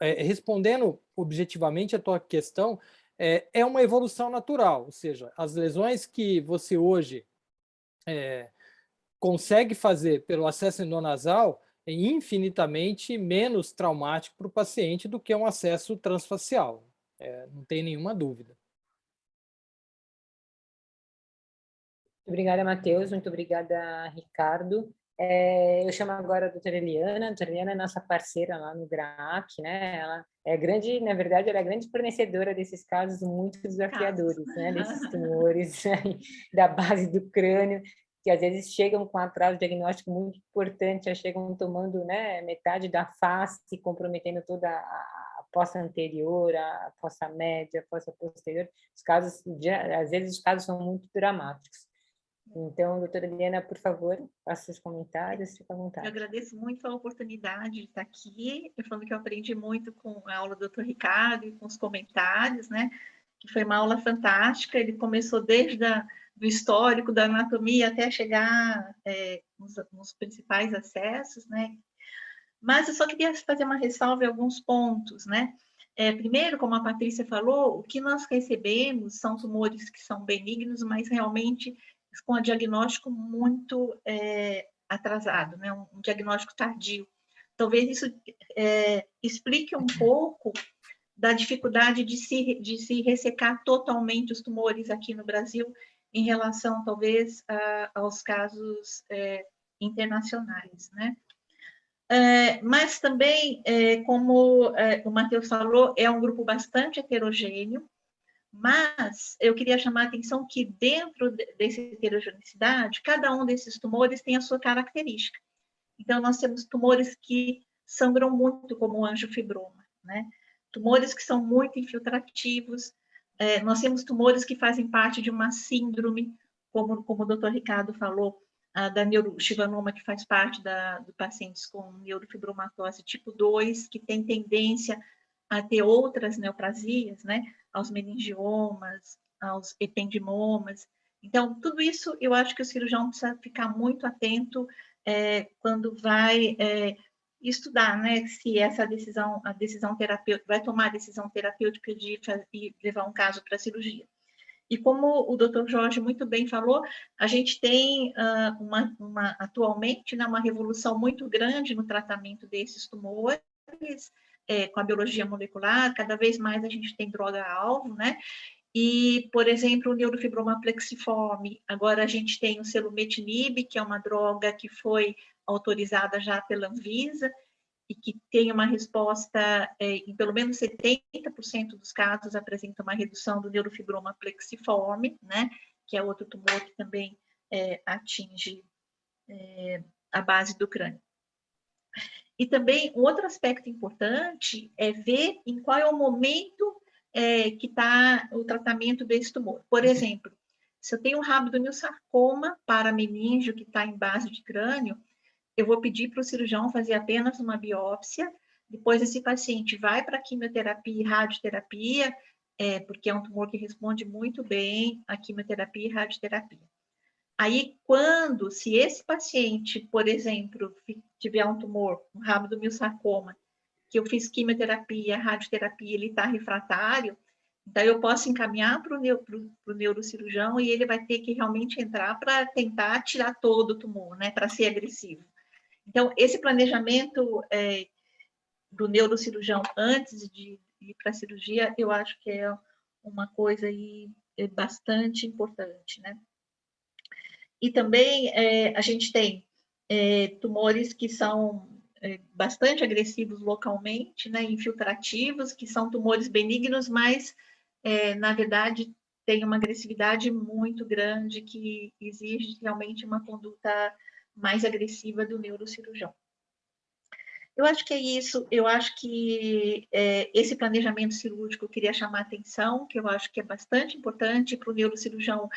respondendo objetivamente a tua questão, é uma evolução natural, ou seja, as lesões que você hoje consegue fazer pelo acesso endonasal é infinitamente menos traumático para o paciente do que um acesso transfacial. Não tem nenhuma dúvida. Obrigada, Matheus. Muito obrigada, Ricardo. Eu chamo agora a doutora Eliana. A doutora Eliana é nossa parceira lá no GRAAC, né? Ela é grande, na verdade, ela é grande fornecedora desses casos muito desafiadores, né? Desses tumores da base do crânio, que às vezes chegam com atraso diagnóstico muito importante, já chegam tomando, né, metade da face, comprometendo toda a fossa anterior, a fossa média, a fossa posterior. Os casos, às vezes, os casos são muito dramáticos. Então, doutora Eliana, por favor, faça seus comentários, fique à vontade. Eu agradeço muito a oportunidade de estar aqui. Eu falo que eu aprendi muito com a aula do doutor Ricardo e com os comentários, né? Que foi uma aula fantástica. Ele começou desde do histórico da anatomia até chegar nos principais acessos, né? Mas eu só queria fazer uma ressalva em alguns pontos, né? Primeiro, como a Patrícia falou, o que nós recebemos são tumores que são benignos, mas realmente com um diagnóstico muito atrasado, né? Um diagnóstico tardio. Talvez isso explique um pouco da dificuldade de se ressecar totalmente os tumores aqui no Brasil em relação, talvez, aos casos internacionais, né? Mas também, como o Matheus falou, é um grupo bastante heterogêneo, mas eu queria chamar a atenção que dentro dessa heterogeneidade, cada um desses tumores tem a sua característica. Então, nós temos tumores que sangram muito, como o angiofibroma, né? Tumores que são muito infiltrativos, nós temos tumores que fazem parte de uma síndrome, como o doutor Ricardo falou, da neurochivanoma, que faz parte do pacientes com neurofibromatose tipo 2, que tem tendência a ter outras neoplasias, né? Aos meningiomas, aos ependimomas. Então, tudo isso eu acho que o cirurgião precisa ficar muito atento quando vai estudar, né? Se essa a decisão terapêutica, vai tomar a decisão terapêutica de levar um caso para cirurgia. E como o Dr. Jorge muito bem falou, a gente tem atualmente, né, uma revolução muito grande no tratamento desses tumores, com a biologia molecular, cada vez mais a gente tem droga-alvo, né? E, por exemplo, o neurofibroma plexiforme, agora a gente tem o selumetinib, que é uma droga que foi autorizada já pela Anvisa, e que tem uma resposta, em pelo menos 70% dos casos, apresenta uma redução do neurofibroma plexiforme, né, que é outro tumor que também atinge a base do crânio. E também, um outro aspecto importante é ver em qual é o momento que está o tratamento desse tumor. Por exemplo, se eu tenho um rabdomiossarcoma parameníngeo que está em base de crânio, eu vou pedir para o cirurgião fazer apenas uma biópsia, depois esse paciente vai para quimioterapia e radioterapia, porque é um tumor que responde muito bem à quimioterapia e radioterapia. Aí, se esse paciente, por exemplo, tiver um tumor, um rabdomiossarcoma, que eu fiz quimioterapia, radioterapia, ele está refratário, então eu posso encaminhar para o neurocirurgião e ele vai ter que realmente entrar para tentar tirar todo o tumor, né, para ser agressivo. Então, esse planejamento do neurocirurgião antes de ir para a cirurgia, eu acho que é uma coisa aí bastante importante, né? E também a gente tem tumores que são bastante agressivos localmente, né, infiltrativos, que são tumores benignos, mas, na verdade, tem uma agressividade muito grande que exige realmente uma conduta mais agressiva do neurocirurgião. Eu acho que é isso, eu acho que esse planejamento cirúrgico eu queria chamar a atenção, que eu acho que é bastante importante para o neurocirurgião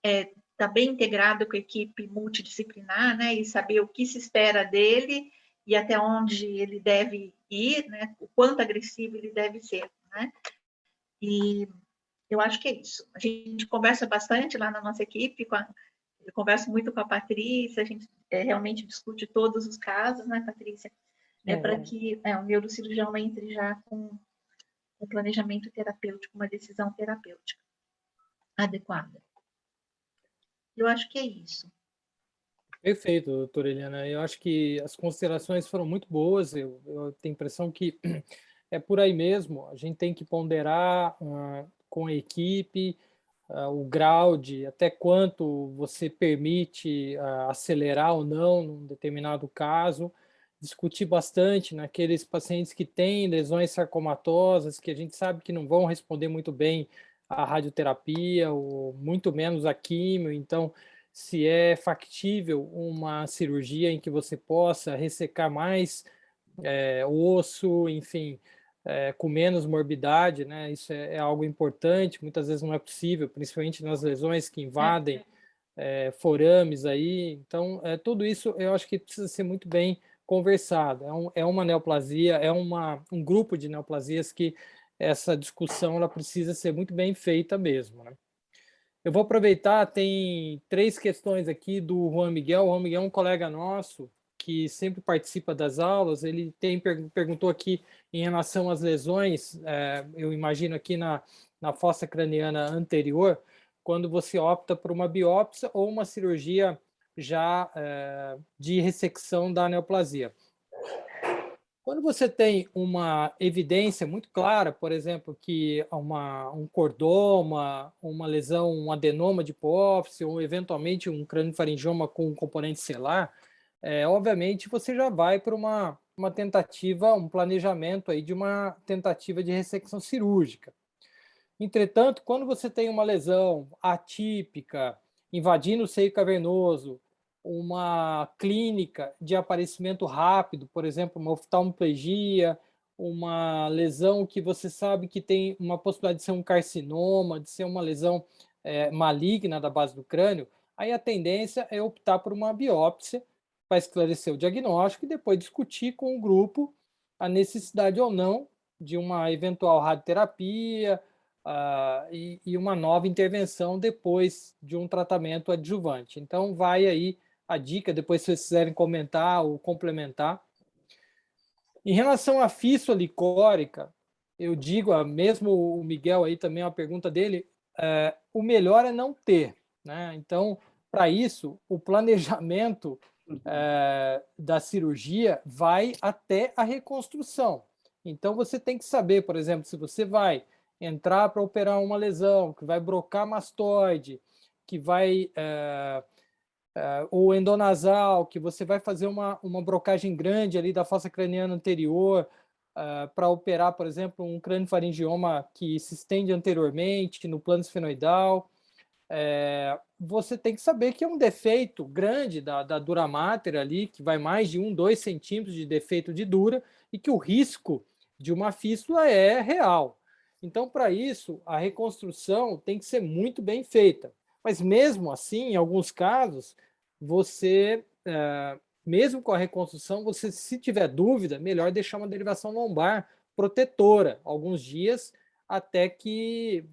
estar bem integrado com a equipe multidisciplinar, né, e saber o que se espera dele e até onde ele deve ir, né, o quanto agressivo ele deve ser, né, e eu acho que é isso. A gente conversa bastante lá na nossa equipe, eu converso muito com a Patrícia, a gente realmente discute todos os casos, né, Patrícia? Para que o neurocirurgião entre já com um planejamento terapêutico, uma decisão terapêutica adequada. Eu acho que é isso. Perfeito, doutora Eliana. Eu acho que as considerações foram muito boas. Eu tenho a impressão que é por aí mesmo. A gente tem que ponderar com a equipe o grau de até quanto você permite acelerar ou não num determinado caso. Discutir bastante naqueles pacientes que têm lesões sarcomatosas, que a gente sabe que não vão responder muito bem à radioterapia, ou muito menos à químio. Então, se é factível uma cirurgia em que você possa ressecar mais osso, enfim, com menos morbidade, né? Isso é algo importante, muitas vezes não é possível, principalmente nas lesões que invadem forames aí. Então, tudo isso eu acho que precisa ser muito bem conversado. É uma neoplasia, um grupo de neoplasias que essa discussão ela precisa ser muito bem feita mesmo, né? Eu vou aproveitar, tem 3 questões aqui do Juan Miguel. O Juan Miguel é um colega nosso que sempre participa das aulas. Ele perguntou aqui em relação às lesões, eu imagino aqui na fossa craniana anterior, quando você opta por uma biópsia ou uma cirurgia já de ressecção da neoplasia. Quando você tem uma evidência muito clara, por exemplo, que um cordoma, uma lesão, um adenoma de hipófise, ou eventualmente um craniofaringioma com um componente celular, obviamente você já vai para uma tentativa, um planejamento aí de uma tentativa de ressecção cirúrgica. Entretanto, quando você tem uma lesão atípica, invadindo o seio cavernoso, uma clínica de aparecimento rápido, por exemplo, uma oftalmoplegia, uma lesão que você sabe que tem uma possibilidade de ser um carcinoma, de ser uma lesão maligna da base do crânio, aí a tendência é optar por uma biópsia para esclarecer o diagnóstico e depois discutir com o grupo a necessidade ou não de uma eventual radioterapia e uma nova intervenção depois de um tratamento adjuvante. Então, vai aí a dica, depois se vocês quiserem comentar ou complementar. Em relação à fístula licórica, eu digo, mesmo o Miguel aí também, uma pergunta dele, o melhor é não ter, né? Então, para isso, o planejamento da cirurgia vai até a reconstrução. Então, você tem que saber, por exemplo, se você vai entrar para operar uma lesão, que vai brocar mastoide, que vai... ou endonasal, que você vai fazer uma brocagem grande ali da fossa craniana anterior para operar, por exemplo, um craniofaringioma que se estende anteriormente no plano esfenoidal. Você tem que saber que é um defeito grande da dura mater ali, que vai mais de 2 centímetros de defeito de dura, e que o risco de uma fístula é real. Então, para isso, a reconstrução tem que ser muito bem feita. Mas mesmo assim, em alguns casos, você, mesmo com a reconstrução, você, se tiver dúvida, melhor deixar uma derivação lombar protetora alguns dias até que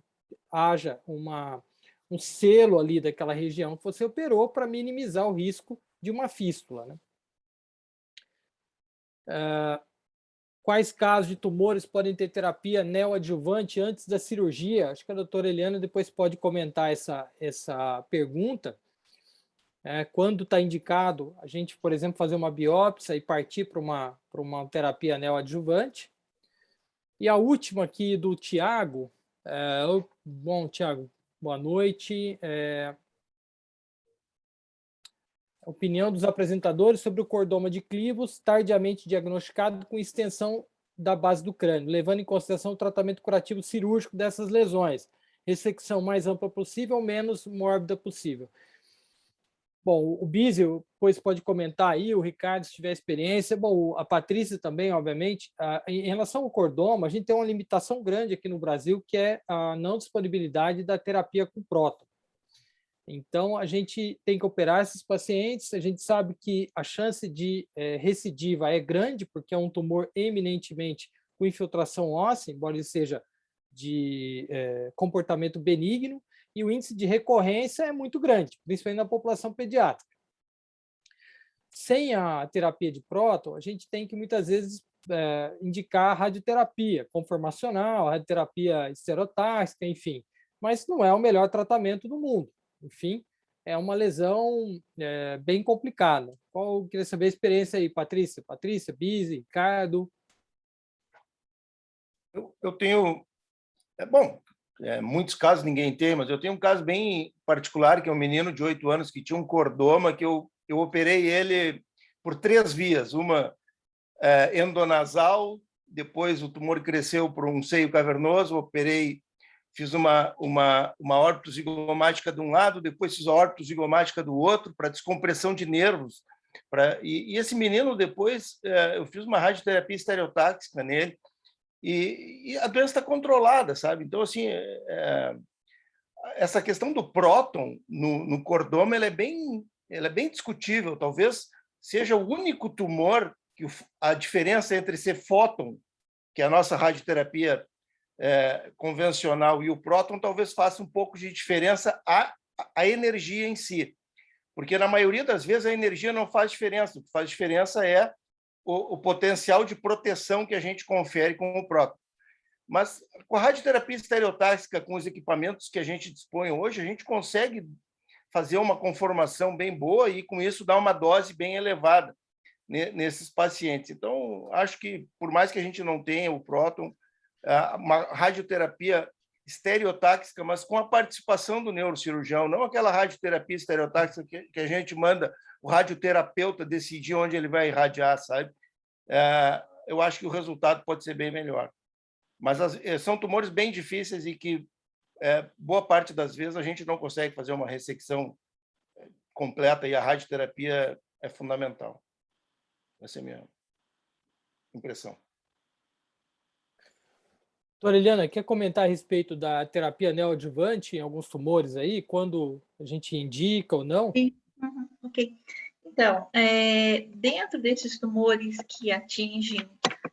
haja um selo ali daquela região que você operou para minimizar o risco de uma fístula, né? Quais casos de tumores podem ter terapia neoadjuvante antes da cirurgia? Acho que a doutora Eliana depois pode comentar essa pergunta. Quando está indicado a gente, por exemplo, fazer uma biópsia e partir para uma terapia neoadjuvante. E a última aqui do Tiago. Bom, Tiago, boa noite. Opinião dos apresentadores sobre o cordoma de Clivus, tardiamente diagnosticado com extensão da base do crânio, levando em consideração o tratamento curativo cirúrgico dessas lesões. Ressecção mais ampla possível, menos mórbida possível. Bom, o Bísio depois pode comentar aí, o Ricardo, se tiver experiência. Bom, a Patrícia também, obviamente. Em relação ao cordoma, a gente tem uma limitação grande aqui no Brasil, que é a não disponibilidade da terapia com próton. Então, a gente tem que operar esses pacientes, a gente sabe que a chance de recidiva é grande, porque é um tumor eminentemente com infiltração óssea, embora ele seja de comportamento benigno, e o índice de recorrência é muito grande, principalmente na população pediátrica. Sem a terapia de próton, a gente tem que, muitas vezes, indicar radioterapia conformacional, radioterapia estereotáxica, enfim, mas não é o melhor tratamento do mundo. Enfim, é uma lesão bem complicada. Queria saber a experiência aí, Patrícia? Patrícia, Bise, Ricardo? Eu tenho... Bom, muitos casos ninguém tem, mas eu tenho um caso bem particular, que é um menino de 8 anos que tinha um cordoma, que eu operei ele por 3 vias. Uma endonasal, depois o tumor cresceu para um seio cavernoso, operei... Fiz uma órbito zigomática de um lado, depois fiz a órbito zigomática do outro, para descompressão de nervos. E esse menino, depois, eu fiz uma radioterapia estereotáxica nele, e a doença está controlada, sabe? Então, assim, essa questão do próton no cordoma, ela é bem discutível. Talvez seja o único tumor que a diferença entre ser fóton, que é a nossa radioterapia convencional, e o próton, talvez faça um pouco de diferença a energia em si, porque na maioria das vezes a energia não faz diferença. O que faz diferença é o potencial de proteção que a gente confere com o próton. Mas com a radioterapia estereotáxica, com os equipamentos que a gente dispõe hoje, a gente consegue fazer uma conformação bem boa e, com isso, dar uma dose bem elevada nesses pacientes. Então, acho que, por mais que a gente não tenha o próton, uma radioterapia estereotáxica, mas com a participação do neurocirurgião, não aquela radioterapia estereotáxica que a gente manda o radioterapeuta decidir onde ele vai irradiar, sabe? Eu acho que o resultado pode ser bem melhor. Mas são tumores bem difíceis e que, boa parte das vezes, a gente não consegue fazer uma ressecção completa, e a radioterapia é fundamental. Essa é a minha impressão. Doutora Eliana, quer comentar a respeito da terapia neoadjuvante em alguns tumores aí, quando a gente indica ou não? Sim. Ok. Então, dentro desses tumores que atingem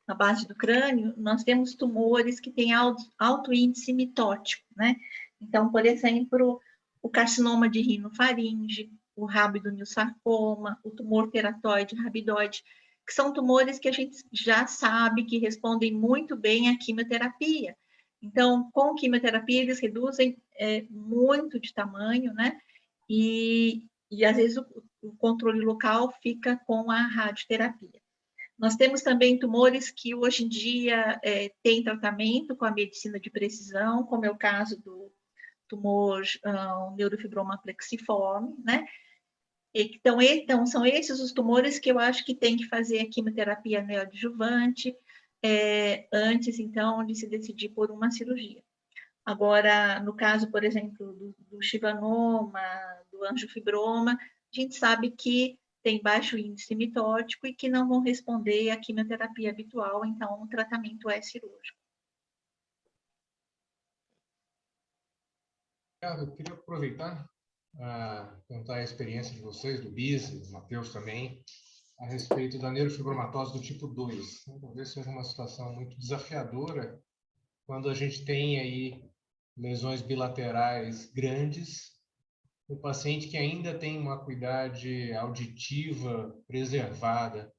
na base do crânio, nós temos tumores que têm alto índice mitótico, né? Então, por exemplo, o carcinoma de rinofaringe, o rabidomiosarcoma, o tumor teratoide rabidoide, que são tumores que a gente já sabe que respondem muito bem à quimioterapia. Então, com quimioterapia, eles reduzem muito de tamanho, né? E às vezes, o controle local fica com a radioterapia. Nós temos também tumores que hoje em dia têm tratamento com a medicina de precisão, como é o caso do tumor neurofibroma plexiforme, né? Então, são esses os tumores que eu acho que tem que fazer a quimioterapia neoadjuvante antes, então, de se decidir por uma cirurgia. Agora, no caso, por exemplo, do chivanoma, do angiofibroma, a gente sabe que tem baixo índice mitótico e que não vão responder à quimioterapia habitual, então o tratamento é cirúrgico. Eu queria aproveitar para contar a experiência de vocês, do Bise, do Matheus também, a respeito da neurofibromatose do tipo 2. Talvez seja uma situação muito desafiadora quando a gente tem aí lesões bilaterais grandes, o paciente que ainda tem uma acuidade auditiva preservada.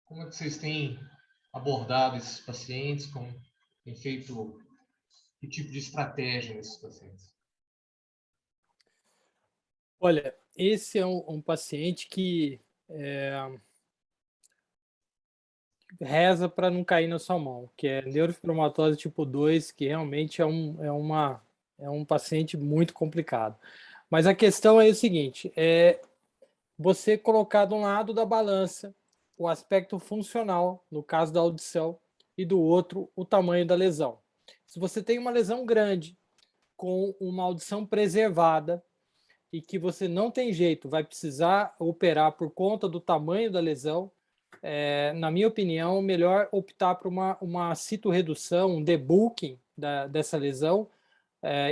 Como é que vocês têm abordado esses pacientes? Tem feito que tipo de estratégia nesses pacientes? Olha, esse é um paciente que reza para não cair na sua mão, que é neurofibromatose tipo 2, que realmente é um paciente muito complicado. Mas a questão é o seguinte, você colocar de um lado da balança o aspecto funcional, no caso da audição, e do outro o tamanho da lesão. Se você tem uma lesão grande, com uma audição preservada, e que você não tem jeito, vai precisar operar por conta do tamanho da lesão, na minha opinião, melhor optar por uma citorredução, um debulking dessa lesão,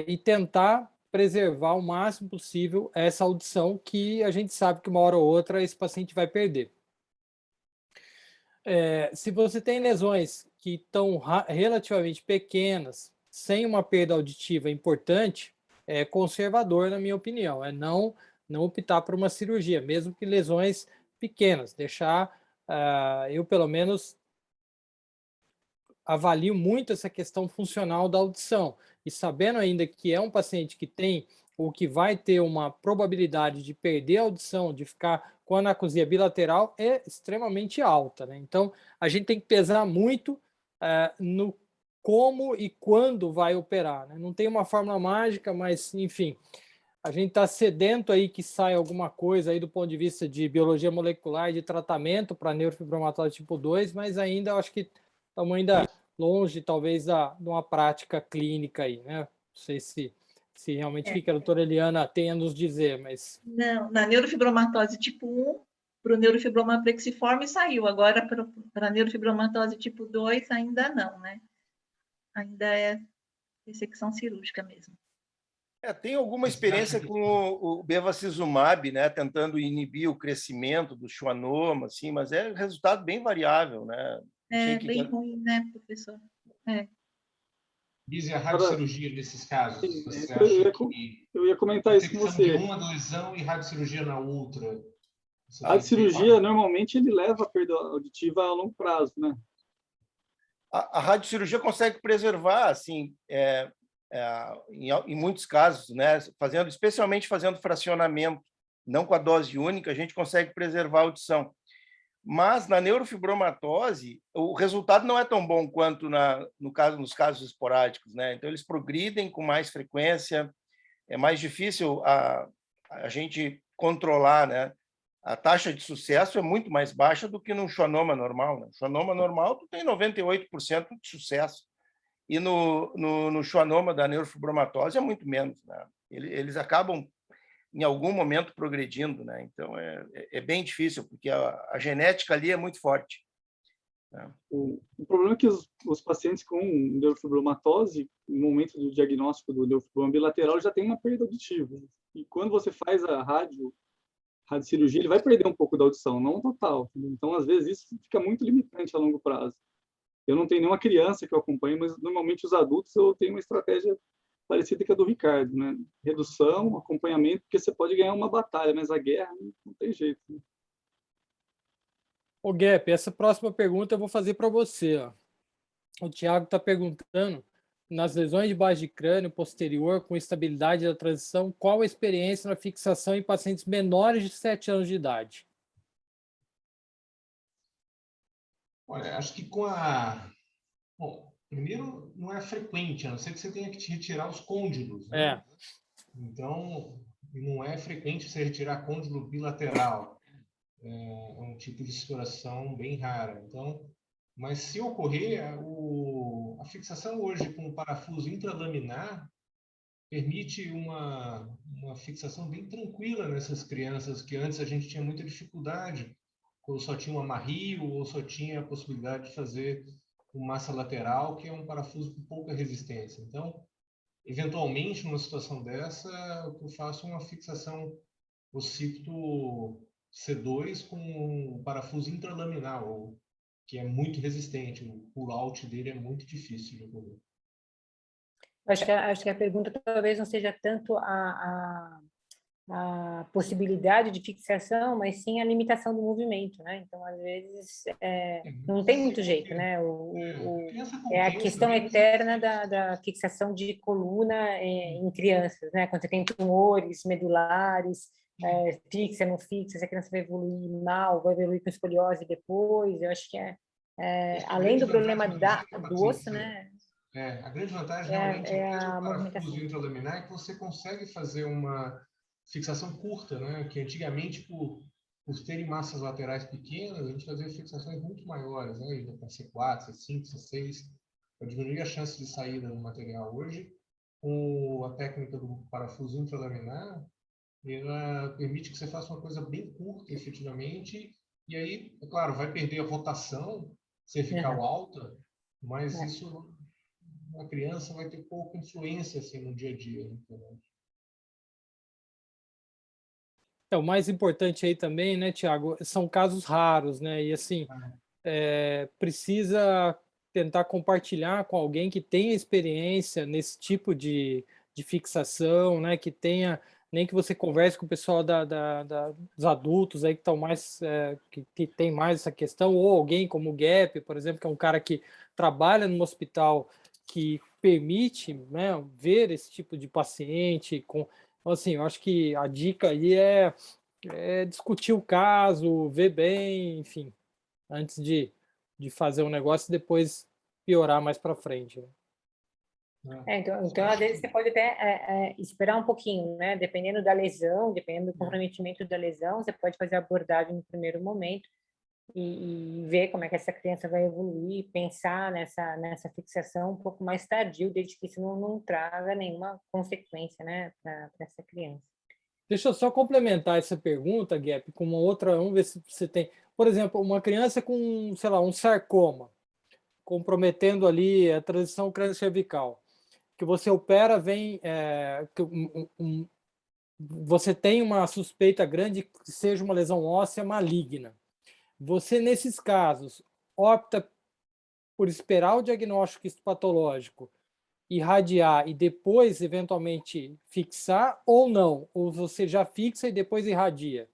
e tentar preservar o máximo possível essa audição, que a gente sabe que uma hora ou outra esse paciente vai perder. Se você tem lesões que estão relativamente pequenas, sem uma perda auditiva importante, é conservador, na minha opinião, não optar por uma cirurgia, mesmo que lesões pequenas, deixar, eu pelo menos avalio muito essa questão funcional da audição, e sabendo ainda que é um paciente que tem ou que vai ter uma probabilidade de perder a audição, de ficar com anacosia bilateral, é extremamente alta, né? Então, a gente tem que pesar muito no como e quando vai operar, né? Não tem uma fórmula mágica, mas, enfim, a gente está sedento aí que saia alguma coisa aí do ponto de vista de biologia molecular e de tratamento para neurofibromatose tipo 2, mas ainda eu acho que estamos ainda longe, talvez, de uma prática clínica aí, né? Não sei se realmente o que a doutora Eliana tem a nos dizer, mas... Não, na neurofibromatose tipo 1, para o neurofibroma plexiforme saiu, agora para a neurofibromatose tipo 2 ainda não, né? Ainda é ressecção cirúrgica mesmo. Tem alguma experiência com o bevacizumab, né, tentando inibir o crescimento do schwannoma, assim, mas é resultado bem variável, né? Bem ruim, né, professor? Diz a radiocirurgia nesses casos. Você eu ia comentar isso com você. Uma lesão e radiocirurgia na outra. A radiocirurgia, normalmente, ele leva a perda auditiva a longo prazo, né? A radiocirurgia consegue preservar, assim, em muitos casos, né, especialmente fazendo fracionamento, não com a dose única, a gente consegue preservar a audição. Mas na neurofibromatose, o resultado não é tão bom quanto nos casos esporádicos, né? Então, eles progridem com mais frequência, é mais difícil a gente controlar, né? A taxa de sucesso é muito mais baixa do que no schwannoma normal, né? No schwannoma normal, tu tem 98% de sucesso. E no schwannoma da neurofibromatose é muito menos, né? Eles acabam em algum momento progredindo, né? Então é bem difícil, porque a genética ali é muito forte, né? O problema é que os pacientes com neurofibromatose, no momento do diagnóstico do neurofibroma bilateral, já tem uma perda auditiva. E quando você faz a radiocirurgia, ele vai perder um pouco da audição, não total. Então, às vezes, isso fica muito limitante a longo prazo. Eu não tenho nenhuma criança que eu acompanho, mas normalmente os adultos eu tenho uma estratégia parecida com a do Ricardo, né? Redução, acompanhamento, porque você pode ganhar uma batalha, mas a guerra não tem jeito. Né? Ô, Gap, essa próxima pergunta eu vou fazer para você. Ó. O Tiago está perguntando, nas lesões de base de crânio posterior com estabilidade da transição, qual a experiência na fixação em pacientes menores de 7 anos de idade? Olha, acho que com a... Bom, primeiro, não é frequente, a não ser que você tenha que te retirar os côndilos, né? Então, não é frequente você retirar côndilo bilateral. É um tipo de exploração bem rara. Então, mas se ocorrer, a fixação hoje com parafuso intralaminar permite uma fixação bem tranquila nessas crianças que antes a gente tinha muita dificuldade, ou só tinha um amarrio, ou só tinha a possibilidade de fazer uma massa lateral, que é um parafuso com pouca resistência. Então, eventualmente, numa situação dessa, eu faço uma fixação ocipto C2 com um parafuso intralaminar, que é muito resistente. O pull-out dele é muito difícil de ocorrer. Acho que a pergunta talvez não seja tanto a possibilidade de fixação, mas sim a limitação do movimento, né? Então, às vezes, não tem muito jeito, né? É a questão eterna da fixação de coluna em crianças, né? Quando você tem tumores medulares, fixa, não fixa, se a criança vai evoluir mal, vai evoluir com escoliose depois, eu acho que além do problema do osso, né? A grande vantagem realmente mesmo o parafuso intralaminar é que você consegue fazer uma fixação curta, né? Que antigamente, por terem massas laterais pequenas, a gente fazia fixações muito maiores, né? Para C4, C5, C6, para diminuir a chance de saída do material. Hoje, com a técnica do parafuso intralaminar, ela permite que você faça uma coisa bem curta, efetivamente, e aí, é claro, vai perder a rotação, cervical alta, mas isso, uma criança vai ter pouca influência assim, no dia a dia. Né? O mais importante aí também, né, Tiago, são casos raros, né? E assim, precisa tentar compartilhar com alguém que tenha experiência nesse tipo de fixação, né? Que tenha, nem que você converse com o pessoal dos adultos aí que estão mais, que tem mais essa questão, ou alguém como o Gap, por exemplo, que é um cara que trabalha no hospital que permite, né, ver esse tipo de paciente com. Assim, eu acho que a dica aí é discutir o caso, ver bem, enfim, antes de fazer um negócio e depois piorar mais para frente. Né? Então, às vezes, você pode até esperar um pouquinho, né? Dependendo da lesão, dependendo do comprometimento da lesão, você pode fazer a abordagem no primeiro momento e ver como é que essa criança vai evoluir, pensar nessa fixação um pouco mais tardio, desde que isso não traga nenhuma consequência, né, para essa criança. Deixa eu só complementar essa pergunta, Gap, com uma outra, vamos ver se você tem. Por exemplo, uma criança com, sei lá, um sarcoma, comprometendo ali a transição crânio-cervical, que você opera, você tem uma suspeita grande que seja uma lesão óssea maligna. Você, nesses casos, opta por esperar o diagnóstico histopatológico, irradiar e depois, eventualmente, fixar ou não? Ou você já fixa e depois irradia?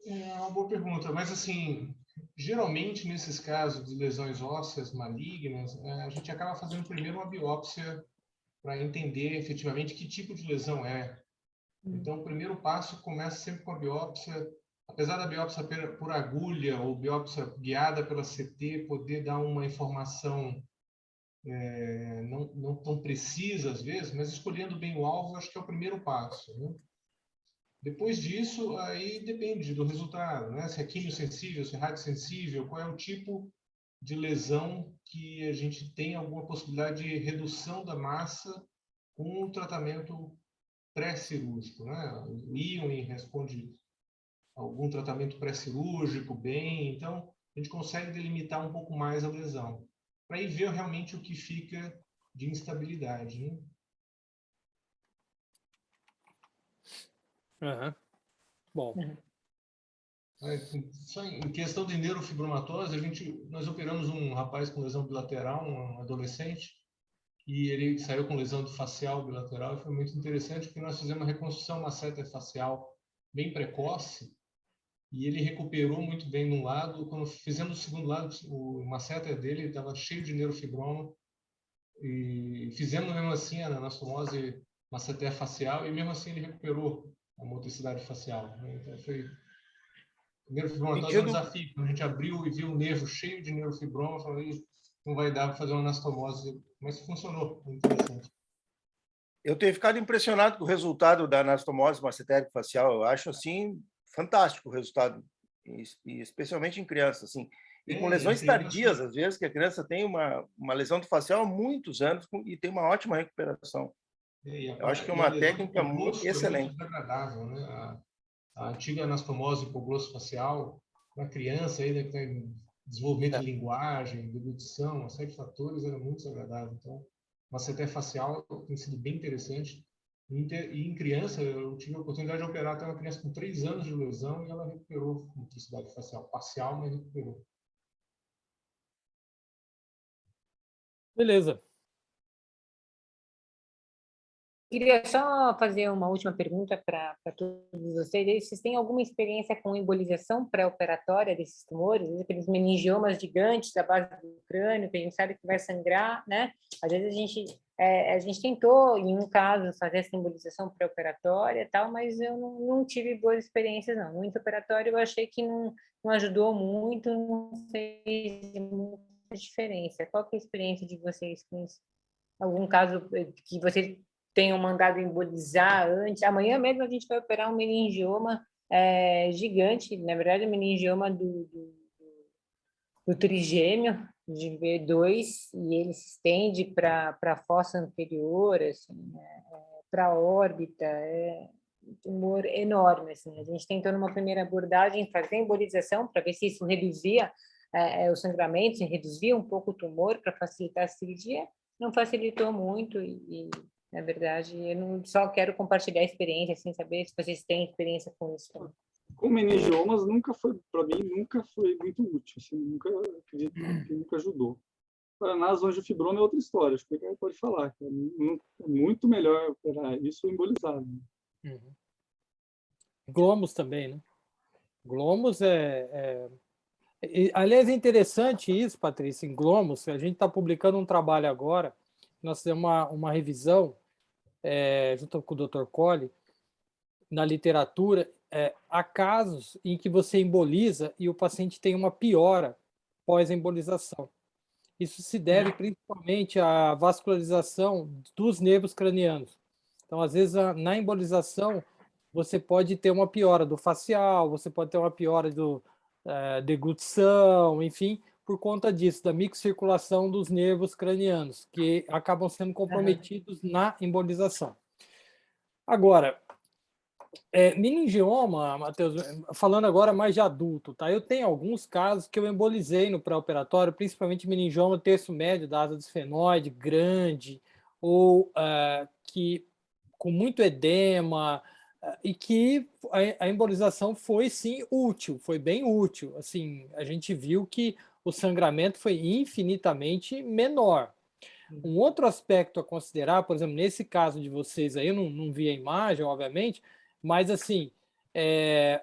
É uma boa pergunta, mas assim, geralmente nesses casos de lesões ósseas malignas, a gente acaba fazendo primeiro uma biópsia para entender efetivamente que tipo de lesão é. Então, o primeiro passo começa sempre com a biópsia. Apesar da biópsia por agulha ou biópsia guiada pela CT poder dar uma informação não tão precisa às vezes, mas escolhendo bem o alvo, acho que é o primeiro passo. Né? Depois disso, aí depende do resultado, né? Se é quimiosensível, se é radiosensível, qual é o tipo de lesão que a gente tem alguma possibilidade de redução da massa com um tratamento pré-cirúrgico, né? O Ewing responde a algum tratamento pré-cirúrgico bem, então a gente consegue delimitar um pouco mais a lesão, para aí ver realmente o que fica de instabilidade. Né? Uhum. Bom. Só em questão de neurofibromatose, nós operamos um rapaz com lesão bilateral, um adolescente, e ele saiu com lesão facial bilateral, e foi muito interessante, porque nós fizemos uma reconstrução masseter facial bem precoce, e ele recuperou muito bem num lado. Quando fizemos o segundo lado, o masseter dele estava cheio de neurofibroma, e fizemos mesmo assim a anastomose masseter facial, e mesmo assim ele recuperou a motricidade facial. Então foi... Neurofibromatose é um desafio. Quando a gente abriu e viu o nervo cheio de neurofibroma, eu falei, não vai dar para fazer uma anastomose, mas funcionou, interessante. Eu tenho ficado impressionado com o resultado da anastomose massetérico facial. Eu acho assim fantástico o resultado, e especialmente em crianças, assim. E com lesões tardias, às vezes, que a criança tem uma lesão facial há muitos anos e tem uma ótima recuperação. Eu acho que é uma técnica muito excelente. Muito desagradável, né? A antiga anastomose hipoglossofacial, na criança ainda que tem desenvolvimento de linguagem, deglutição, uma série de fatores, era muito desagradável. Então, uma CT facial tem sido bem interessante. E em criança, eu tive a oportunidade de operar até uma criança com 3 anos de lesão, e ela recuperou motricidade facial parcial, mas recuperou. Beleza. Queria só fazer uma última pergunta para todos vocês. Vocês têm alguma experiência com embolização pré-operatória desses tumores? Aqueles meningiomas gigantes da base do crânio, que a gente sabe que vai sangrar, né? Às vezes a gente tentou, em um caso, fazer essa embolização pré-operatória e tal, mas eu não tive boas experiências, não. No intraoperatório eu achei que não ajudou muito, não fez muita diferença. Qual que é a experiência de vocês com isso? Algum caso que vocês tenham mandado embolizar antes? Amanhã mesmo a gente vai operar um meningioma gigante, na verdade, o meningioma do trigêmeo, de V2, e ele se estende para a fossa anterior, assim, para a órbita, um tumor enorme. Assim. A gente tentou, numa primeira abordagem, fazer embolização para ver se isso reduzia o sangramento, se reduzia um pouco o tumor para facilitar a cirurgia. Não facilitou muito e na verdade, eu não só quero compartilhar a experiência, sem saber se vocês têm experiência com isso também. Com meningiomas, para mim, nunca foi muito útil. Assim, acredito que nunca ajudou. Para nas angiofibroma é outra história, acho que o pode falar. É muito melhor operar isso embolizado. Uhum. Glomos também, né? Glomos aliás, é interessante isso, Patrícia, em glomos. A gente está publicando um trabalho agora, nós fizemos uma revisão junto com o Dr. Colli, na literatura, há casos em que você emboliza e o paciente tem uma piora pós-embolização. Isso se deve principalmente à vascularização dos nervos cranianos. Então, às vezes, na embolização, você pode ter uma piora do facial, você pode ter uma piora do deglutição, enfim, por conta disso, da microcirculação dos nervos cranianos, que acabam sendo comprometidos na embolização. Agora, meningioma, Matheus, falando agora mais de adulto, tá? Eu tenho alguns casos que eu embolizei no pré-operatório, principalmente meningioma terço médio da asa do esfenoide, grande, ou que com muito edema, e que a embolização foi, sim, útil, foi bem útil. Assim, a gente viu que o sangramento foi infinitamente menor. Um outro aspecto a considerar, por exemplo, nesse caso de vocês aí, eu não vi a imagem, obviamente, mas assim,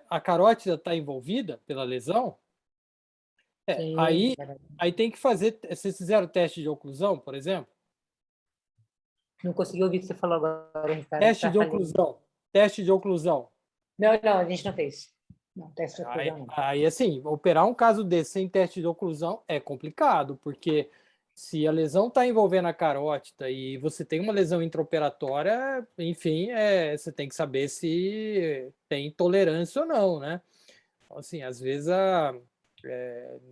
a carótida está envolvida pela lesão? Sim, aí tem que fazer. Vocês fizeram teste de oclusão, por exemplo? Não consegui ouvir o que você falou agora, Ricardo. Teste de oclusão. Teste de oclusão. Não, a gente não fez. Não, teste de oclusão não. Aí, assim, operar um caso desse sem teste de oclusão é complicado, porque se a lesão está envolvendo a carótida e você tem uma lesão intraoperatória, enfim, você tem que saber se tem tolerância ou não, né? Então, assim, às vezes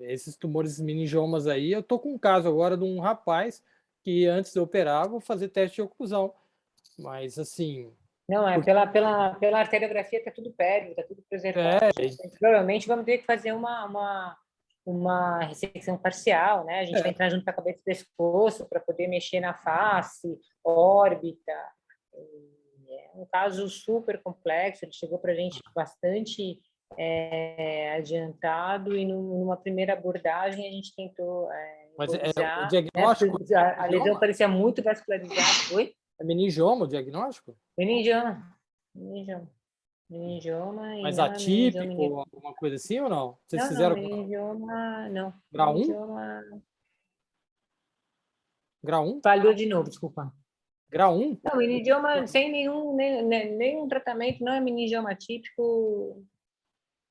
esses tumores meningiomas aí, eu tô com um caso agora de um rapaz que antes de operar, vou fazer teste de oclusão, mas assim... Não, pela arteriografia está tudo péreo, está tudo preservado. Provavelmente vamos ter que fazer uma ressecção parcial, né? A gente vai entrar junto com a cabeça do pescoço para poder mexer na face, órbita. É um caso super complexo, ele chegou para a gente bastante adiantado, e numa primeira abordagem a gente tentou Mas o embolizar, diagnóstico... né, a lesão parecia muito vascularizada. Oi? É meningioma o diagnóstico? Meningioma. Meningioma, e Mas não é meningioma. atípico, alguma coisa assim ou não? Vocês Não, fizeram meningioma, não. grau 1? Meningioma... Grau 1? Falhou de novo, desculpa. Grau 1? Não, meningioma sem nenhum tratamento, não é meningioma típico.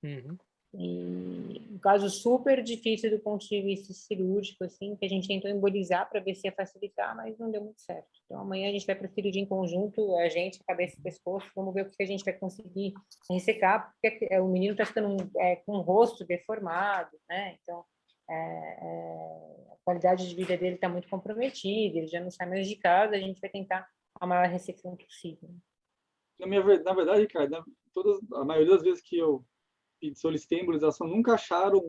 Uhum. E um caso super difícil do ponto de vista cirúrgico, assim, que a gente tentou embolizar para ver se ia facilitar, mas não deu muito certo. Então, amanhã a gente vai para a cirurgia em conjunto, a gente, cabeça e pescoço, vamos ver o que a gente vai conseguir ressecar, porque o menino está ficando com o rosto deformado, né? Então, a qualidade de vida dele está muito comprometida, ele já não sai mais de casa, a gente vai tentar a maior ressecção possível. Na verdade, Ricardo, a maioria das vezes que eu solicitei embolização, nunca acharam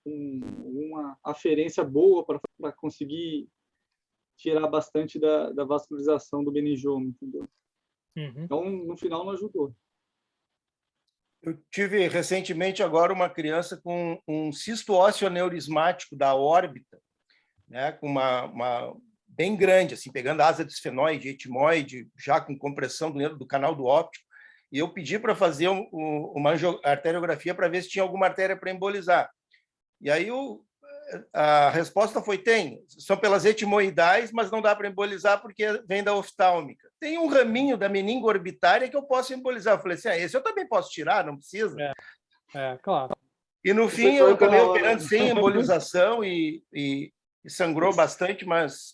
uma aferência boa para conseguir tirar bastante da vascularização do meningioma, entendeu? Uhum. Então, no final, não ajudou. Eu tive recentemente agora uma criança com um cisto ósseo aneurismático da órbita, né, com uma bem grande, assim, pegando asa de esfenoide, etimoide, já com compressão dentro do canal do óptico, e eu pedi para fazer uma arteriografia para ver se tinha alguma artéria para embolizar. E aí a resposta foi: tem, são pelas etimoidais, mas não dá para embolizar porque vem da oftálmica. Tem um raminho da meningo orbitária que eu posso embolizar. Eu falei assim: esse eu também posso tirar, não precisa. Claro. E no fim eu acabei operando sem embolização e sangrou bastante, mas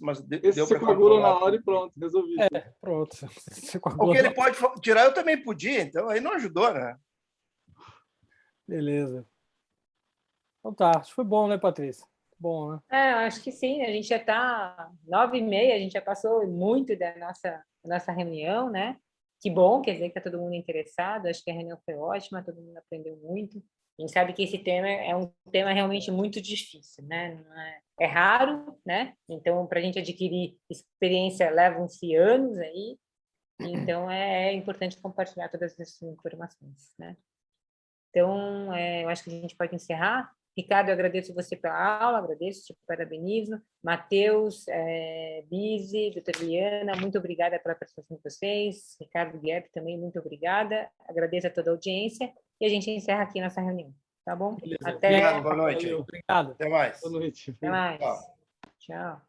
deu para coagula na hora e pronto, resolvido. Pronto. O que ele pode tirar, eu também podia, então aí não ajudou, né? Beleza. Então tá, acho que foi bom, né, Patrícia? Bom, né? Acho que sim, a gente já está 9h30, a gente já passou muito da nossa reunião, né? Que bom, quer dizer que está todo mundo interessado, acho que a reunião foi ótima, todo mundo aprendeu muito. A gente sabe que esse tema é um tema realmente muito difícil, né? É raro, né? Então, para a gente adquirir experiência, levam-se anos aí, então é importante compartilhar todas essas informações, né? Então, eu acho que a gente pode encerrar. Ricardo, eu agradeço você pela aula, agradeço, te parabenizo. Matheus, Bise, doutora Eliana, muito obrigada pela participação de vocês. Ricardo Guerp também, muito obrigada. Agradeço a toda a audiência e a gente encerra aqui nossa reunião, tá bom? Beleza. Até... Obrigado, boa noite. Obrigado. Até mais. Boa noite. Até mais. Tchau.